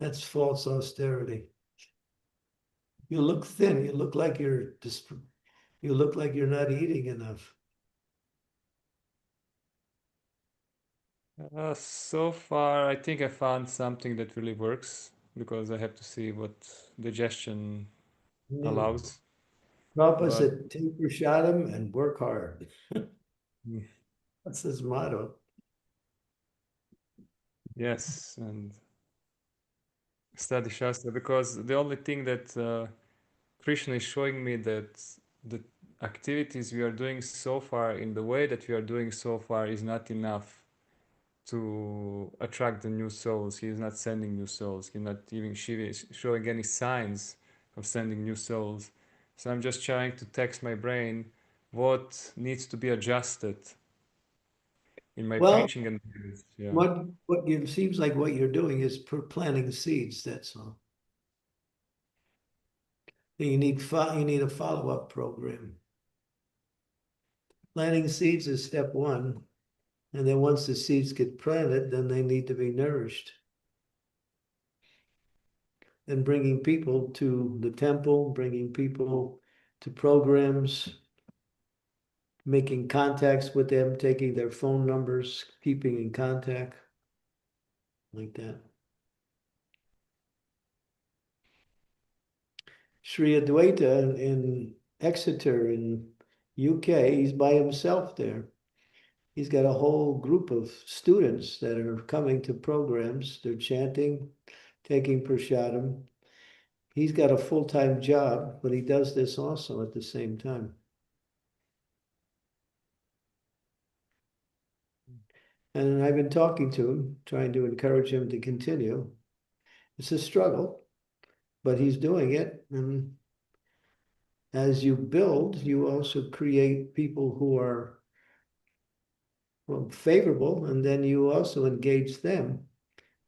That's false austerity. You look thin, you look like you're not eating enough. So far, I think I found something that really works because I have to see what digestion allows. Prabhupada But said, take prasadam and work hard. mm, That's his motto. yes, and study Shastra because the only thing that Krishna is showing me that the activities we are doing so far in the way that we are doing so far is not enough. to attract the new souls. He is not sending new souls. He's not even showing any signs of sending new souls. So I'm just trying to text my brain what needs to be adjusted in my Well, preaching and yeah. what it seems like what you're doing is planting seeds, that's all. You need a follow-up program. Planting seeds is step one. And then once the seeds get planted, then they need to be nourished. And bringing people to the temple, bringing people to programs, making contacts with them, taking their phone numbers, keeping in contact, like that. Sri Adwaita in Exeter in UK, he's by himself there. He's got a whole group of students that are coming to programs. They're chanting, taking prasadam. He's got a full-time job, but he does this also at the same time. And I've been talking to him, trying to encourage him to continue. It's a struggle, but he's doing it. And as you build, you also create people who are favorable, and then you also engage them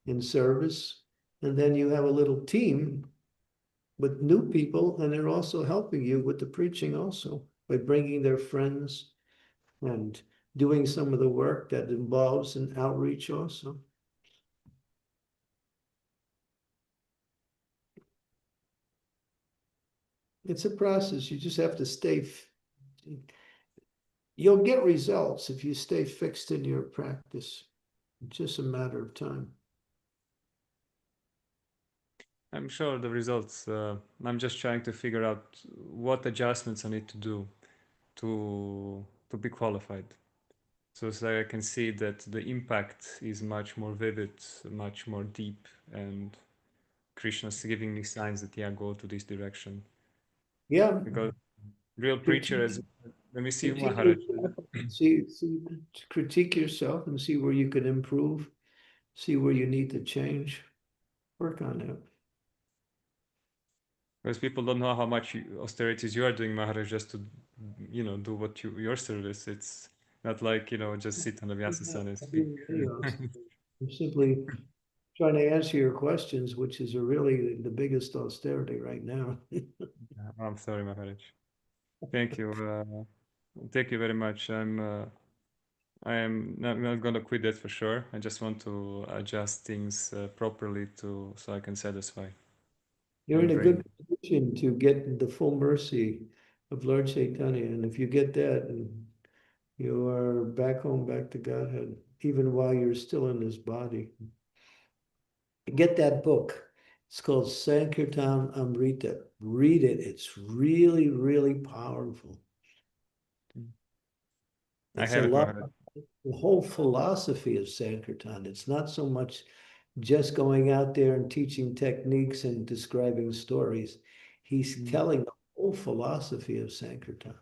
in service. And then you have a little team with new people, and they're also helping you with the preaching also by bringing their friends and doing some of the work that involves an outreach also. It's a process. You just have to stay. You'll get results if you stay fixed in your practice. It's just a matter of time. I'm sure the results. I'm just trying to figure out what adjustments I need to do to be qualified. So I can see that the impact is much more vivid, much more deep, and Krishna's giving me signs that yeah, go to this direction. Yeah. Because real preacher is, let me see Critique Maharaj. critique yourself and see where you can improve, see where you need to change, work on it. Because people don't know how much austerities you are doing, Maharaj, just to, do what your service. It's not like, just sit on the Vyasasana and speak. I'm simply trying to answer your questions, which is really the biggest austerity right now. I'm sorry, Maharaj. Thank you. Thank you very much. I am not going to quit that for sure. I just want to adjust things properly so I can satisfy. You're in a good position to get the full mercy of Lord Chaitanya. And if you get that, you are back home, back to Godhead, even while you're still in this body. Get that book. It's called Sankirtan Amrita. Read it. It's really, really powerful. It's I have a it, lot. Maharaj. The whole philosophy of Sankirtan. It's not so much just going out there and teaching techniques and describing stories. He's telling the whole philosophy of Sankirtan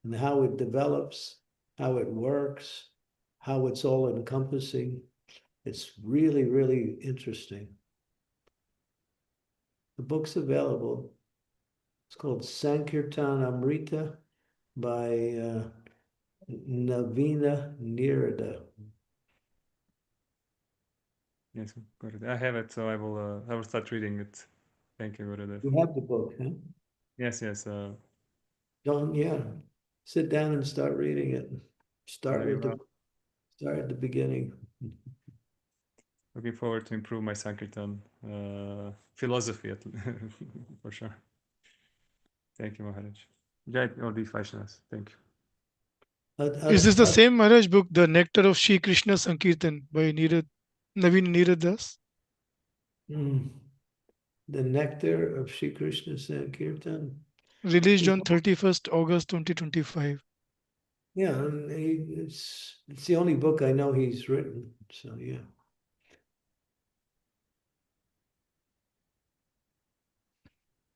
and how it develops, how it works, how it's all encompassing. It's really, really interesting. The book's available. It's called Sankirtan Amrita by Navina Nirada. Yes, got it. I have it, so I will start reading it. Thank you, Gurudev. You have the book, huh? Yes. Yeah. Sit down and start reading it. Start at the beginning. Looking forward to improve my Sankirtan philosophy for sure. Thank you, Maharaj. Jai all these Vaishnavas. Thank you. Is this the same Maharaj book, The Nectar of Shri Krishna Sankirtan by Naveen Nirad Das? The Nectar of Shri Krishna Sankirtan. Released on 31st August 2025. Yeah, and it's the only book I know he's written. So yeah.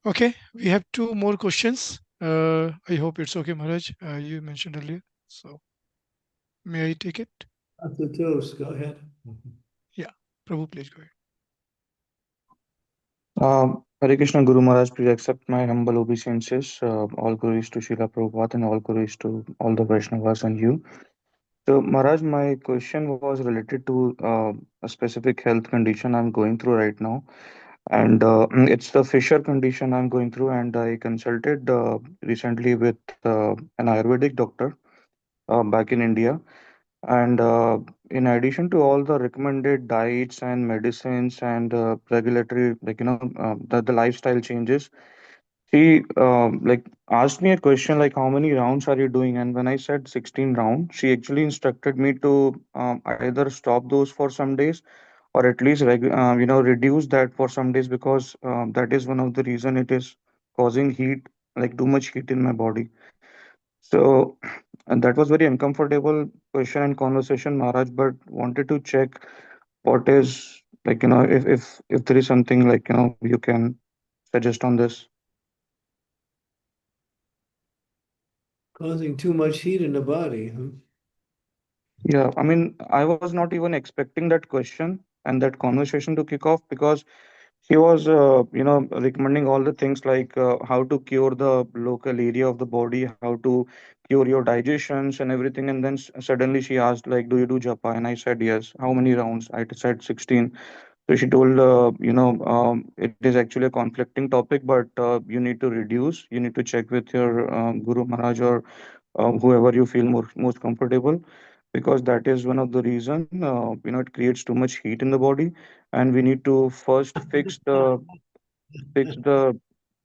Okay, we have two more questions. I hope it's okay, Maharaj. You mentioned earlier. So may I take it? Asutosh, go ahead. Yeah, Prabhu, please go ahead. Hare Krishna Guru Maharaj, please accept my humble obeisances. All glories to Srila Prabhupada and all glories to all the Vaishnavas and you. So, Maharaj, my question was related to a specific health condition I'm going through right now. And it's the fissure condition I'm going through. And I consulted recently with an Ayurvedic doctor back in India. And in addition to all the recommended diets and medicines and regulatory, the lifestyle changes, she like asked me a question like, how many rounds are you doing? And when I said 16 rounds, she actually instructed me to either stop those for some days or at least reduce that for some days because that is one of the reason it is causing heat, like too much heat in my body. So and that was very uncomfortable question and conversation, Maharaj, but wanted to check what is if there is something you can suggest on this. Causing too much heat in the body. Huh? Yeah, I mean, I was not even expecting that question and that conversation to kick off because he was, recommending all the things like how to cure the local area of the body, how to cure your digestions and everything. And then suddenly she asked, like, do you do japa? And I said, yes. How many rounds? I said 16. So she told, it is actually a conflicting topic, but you need to reduce. You need to check with your Guru Maharaj or whoever you feel most comfortable, because that is one of the reason. It creates too much heat in the body, and we need to first fix the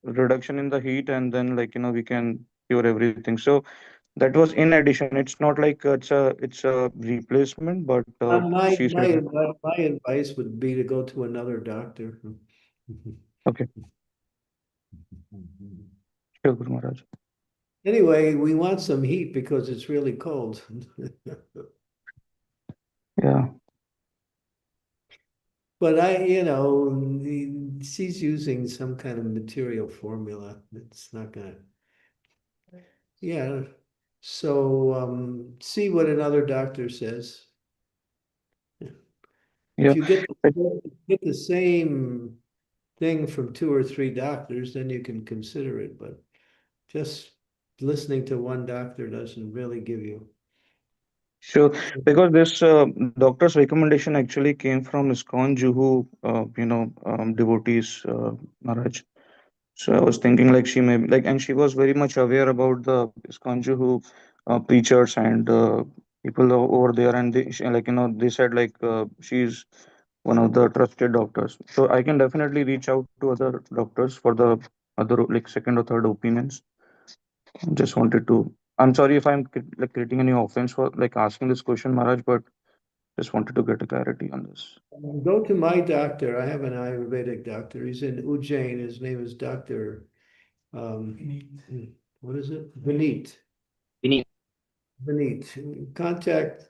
reduction in the heat, and then we can cure everything. So that was in addition. It's not like it's a replacement, but My, she my, said, advi- my advice would be to go to another doctor. okay, sure, Guru Maharaj. Anyway, we want some heat because it's really cold. Yeah. But she's using some kind of material formula. It's not gonna, yeah. So see what another doctor says. Yeah. If you get the same thing from 2 or 3 doctors, then you can consider it. But just listening to one doctor doesn't really give you. Sure, because this doctor's recommendation actually came from ISKCON Juhu, devotees, Maharaj. So I was thinking like she may like, and she was very much aware about the ISKCON Juhu preachers and people over there, and they said like she's one of the trusted doctors. So I can definitely reach out to other doctors for the other like second or third opinions. Just wanted to. I'm sorry if I'm like creating any offense for like asking this question, Maharaj, but just wanted to get a clarity on this. Go to my doctor. I have an Ayurvedic doctor. He's in Ujjain. His name is Dr. What is it? Vineet. Beneath. Vineet.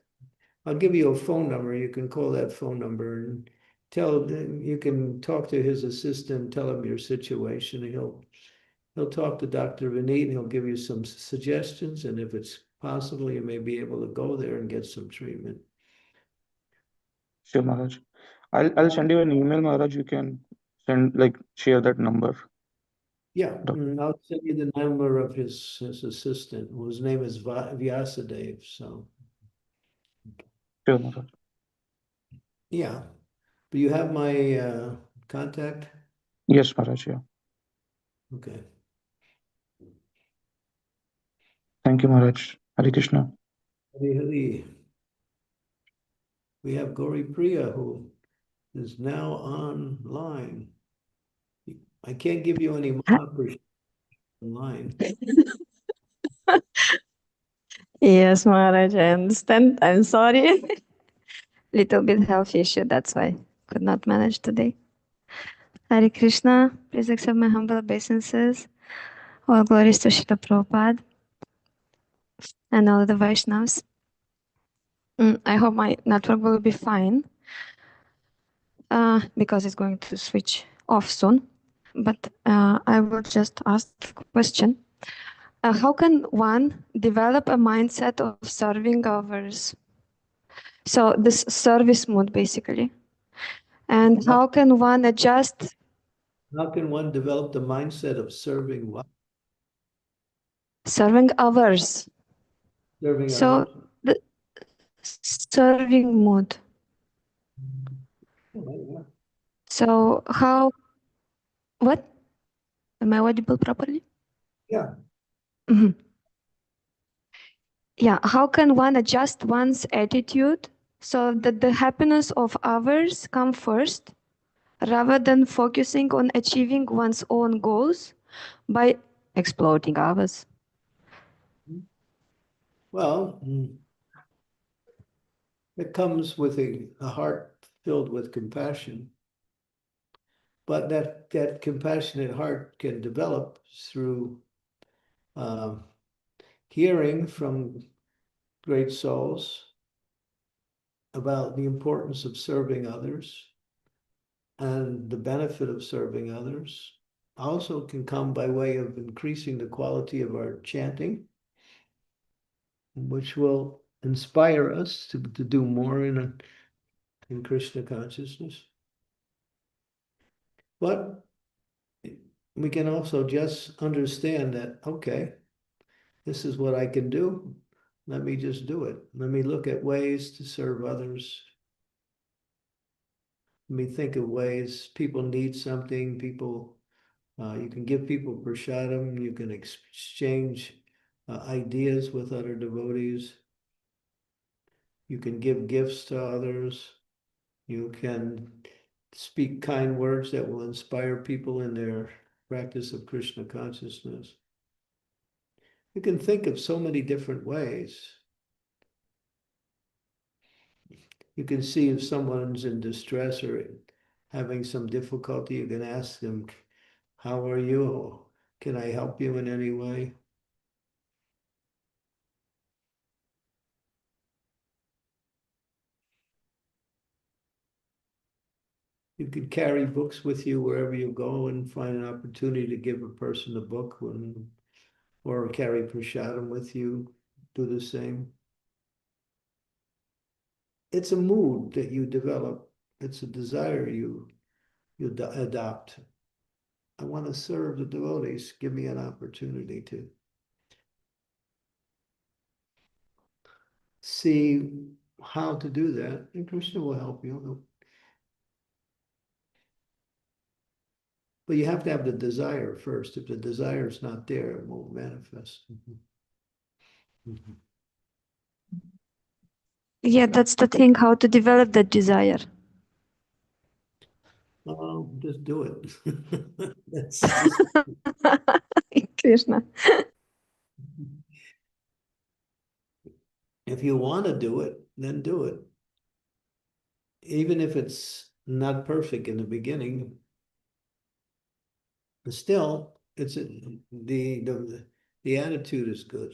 I'll give you a phone number. You can call that phone number and you can talk to his assistant, tell him your situation, and he'll talk to Dr. Vineet and he'll give you some suggestions. And if it's possible, you may be able to go there and get some treatment. Sure, Maharaj. I'll send you an email, Maharaj. You can send like share that number. Yeah, I'll send you the number of his assistant, whose name is Vyasadeva. So, Sure, Maharaj. yeah. Do you have my contact? Yes, Maharaj. Yeah. Okay. Thank you, Maharaj. Hare Krishna. Hari Hari. We have Gauri Priya, who is now online. I can't give you any Mahaprasad online. Yes, Maharaj, I understand. I'm sorry. Little bit health issue, that's why could not manage today. Hare Krishna, please accept my humble obeisances. All glories to Srila Prabhupada and all the Vaishnavas. I hope my network will be fine because it's going to switch off soon. But I will just ask the question. How can one develop a mindset of serving others So this service mood, basically. And how can one adjust? How can one develop the mindset of serving what? Serving others. Serving So others. the serving mood. Yeah. So how, what? Am I audible properly? Yeah. Mhm. Yeah, how can one adjust one's attitude so that the happiness of others come first rather than focusing on achieving one's own goals by exploiting others? Well, it comes with a heart filled with compassion. But that compassionate heart can develop through hearing from great souls about the importance of serving others and the benefit of serving others. Also can come by way of increasing the quality of our chanting, which will inspire us to do more in Krishna consciousness. But we can also just understand that, okay, this is what I can do. Let me just do it. Let me look at ways to serve others. Let me think of ways people need something. People, you can give people prashadam. You can exchange ideas with other devotees. You can give gifts to others. You can speak kind words that will inspire people in their practice of Krishna consciousness. You can think of so many different ways. You can see if someone's in distress or having some difficulty, you can ask them, how are you? Can I help you in any way? You could carry books with you wherever you go and find an opportunity to give a person a book or carry prasadam with you, do the same. It's a mood that you develop. It's a desire you adopt. I want to serve the devotees. Give me an opportunity to see how to do that, and Krishna will help you. But you have to have the desire first. If the desire is not there, it won't manifest. Yeah, that's the thing, how to develop that desire. Oh, just do it. That's just Krishna. if you want to do it, then do it. Even if it's not perfect in the beginning, but still, it's the attitude is good.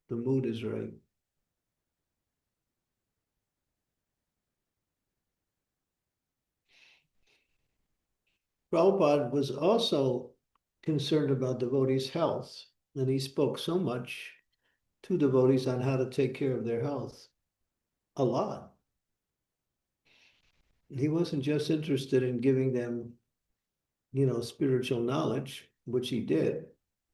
The mood is right. Prabhupada was also concerned about devotees' health, and he spoke so much to devotees on how to take care of their health. A lot. He wasn't just interested in giving them, spiritual knowledge, which he did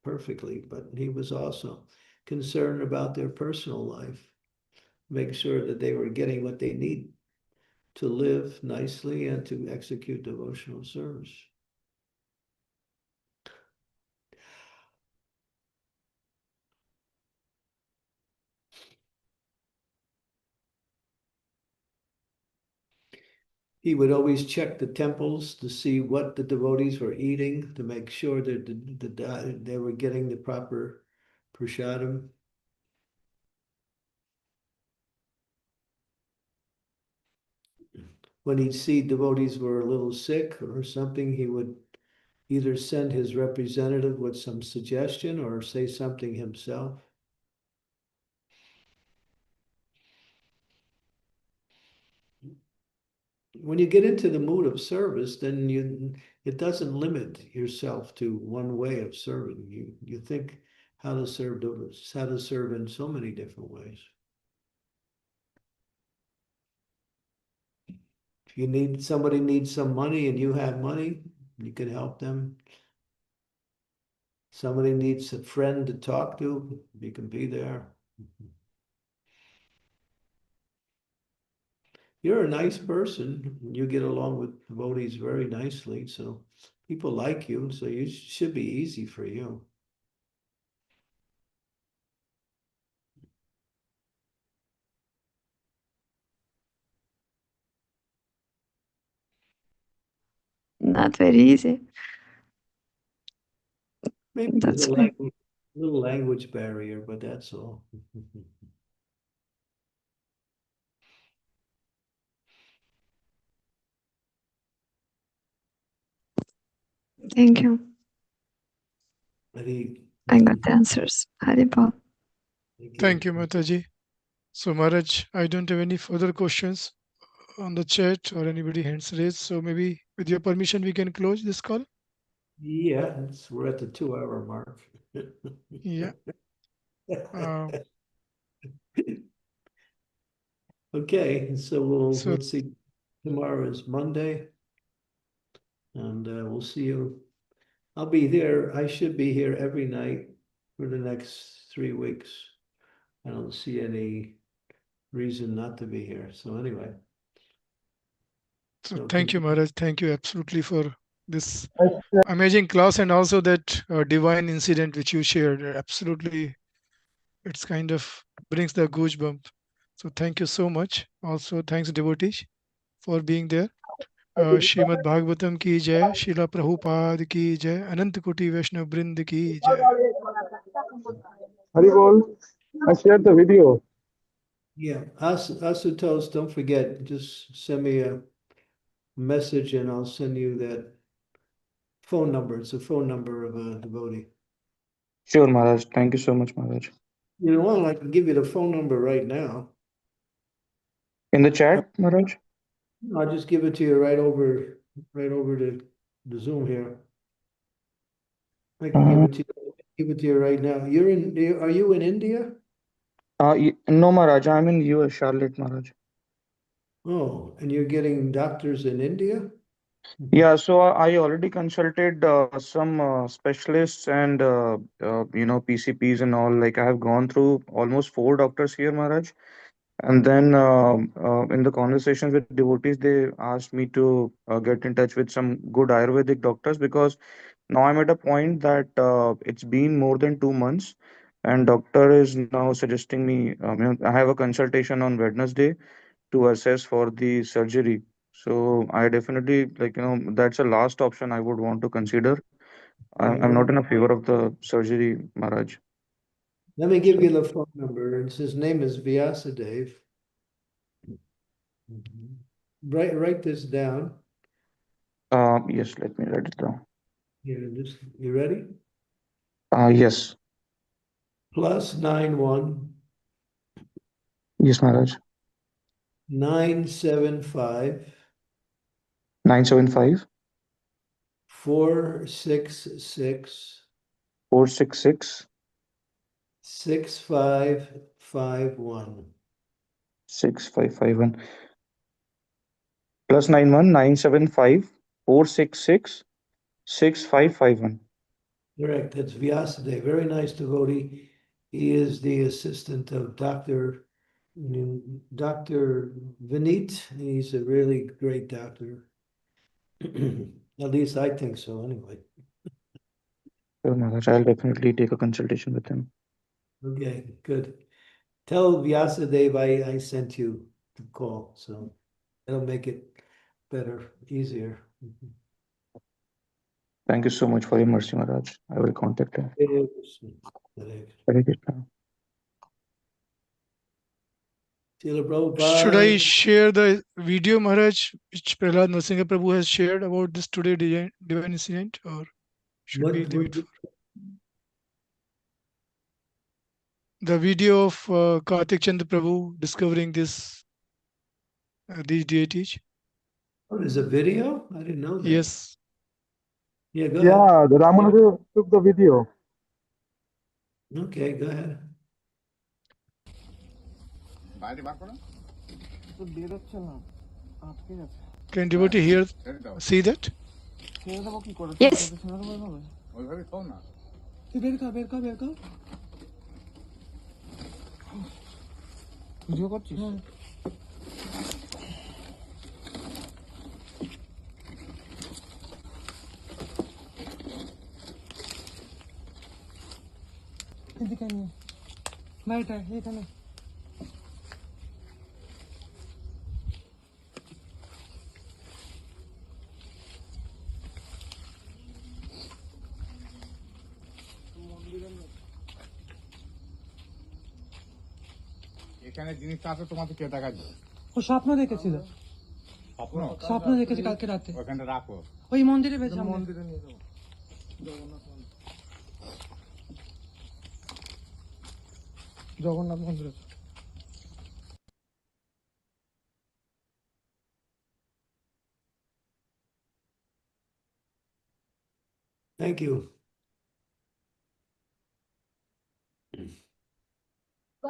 perfectly, but he was also concerned about their personal life, make sure that they were getting what they need to live nicely and to execute devotional service. He would always check the temples to see what the devotees were eating to make sure that they were getting the proper prasadam. When he'd see devotees were a little sick or something, he would either send his representative with some suggestion or say something himself. When you get into the mood of service, then it doesn't limit yourself to one way of serving. You think how to serve in so many different ways. If somebody needs some money and you have money, you can help them. Somebody needs a friend to talk to, you can be there. You're a nice person. You get along with devotees very nicely, so people like you, so you should be easy for you. Not very easy. Maybe there's That's a fine. little language barrier, but that's all. Thank you. Hari, I got the answers. Haribol. Thank you, Mataji. So, Maharaj, I don't have any further questions on the chat or anybody hands raised. So, maybe with your permission, we can close this call. Yeah, we're at the 2-hour mark. Yeah. Okay, so So- let's see. Tomorrow is Monday, and we'll see you. I'll be here. I should be here every night for the next 3 weeks. I don't see any reason not to be here. So anyway. So thank you, Maharaj. Thank you absolutely for this amazing class and also that divine incident which you shared. Absolutely, it's kind of brings the goosebump. So thank you so much. Also, thanks devotees for being there. Shrimad Bhagavatam की जय, शिला प्रभुपाद की जय, अनंत कोटि वैष्णव वृंद की जय. Haribol, I shared the video. Yeah, Asutos, don't forget, just send me a message and I'll send you that phone number. It's a phone number of a devotee. Sure, Maharaj. Thank you so much, Maharaj. You know what? I can give you the phone number right now. In the chat, Maharaj? I'll just give it to you right over the Zoom here. I can give it to you right now. Are you in India? No, Maharaj. I'm in US, Charlotte, Maharaj. Oh, and you're getting doctors in India? Yeah, so I already consulted some specialists and PCPs and all. Like I have gone through almost 4 doctors here, Maharaj. And then in the conversations with devotees, they asked me to get in touch with some good Ayurvedic doctors because now I'm at a point that it's been more than 2 months, and doctor is now suggesting me. I have a consultation on Wednesday to assess for the surgery. So I definitely that's a last option I would want to consider. I'm not in a favor of the surgery, Maharaj. Let me give you the phone number. His name is Vyasadeva. Write this down. Yes, let me write it down. You ready? Yes. +91. Yes, Maharaj. 975. 975. 466. 466. 6551. 6551. +91 975 466 6551. Correct. That's Vyasadeva. Very nice devotee. He is the assistant of Dr. Vineet. He's a really great doctor. At least I think so, anyway. Sure, Maharaj. I'll definitely take a consultation with him. Okay, good. Tell Vyasadeva I sent you the call, so it'll make it better, easier. Thank you so much for your mercy, Maharaj. I will contact him. Hare Krishna. Should I share the video, Maharaj, which Prahlad Nrsimha Prabhu has shared about this today divine incident, or should we leave it for the video of Kartik Chandra Prabhu discovering these deities? Oh, there's a video? I didn't know that. Yes. Yeah, go ahead. Yeah, the Ramanuja took the video. Okay, go ahead. বাইরে বার করো তো বের হচ্ছে না আটকে গেছে Can devotee here see that? Yes. এখানে জিনিসটা আছে তোমাকে কে দেখাচ্ছে? ও স্বপ্ন দেখেছিল, স্বপ্ন স্বপ্ন দেখেছে কালকে রাতে। ওখানে রাখো, ওই মন্দিরে বেশ মন্দিরে নিয়ে যাবো, জগন্নাথ মন্দিরে। Thank you.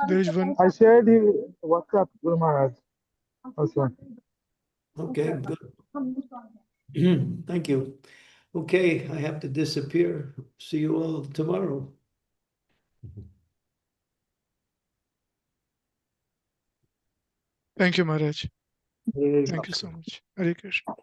There is one. I shared you WhatsApp, Guru Maharaj. Also. Okay, good. Thank you. Okay, I have to disappear. See you all tomorrow. Thank you, Maharaj. Hare Thank you so much. Hare Krishna.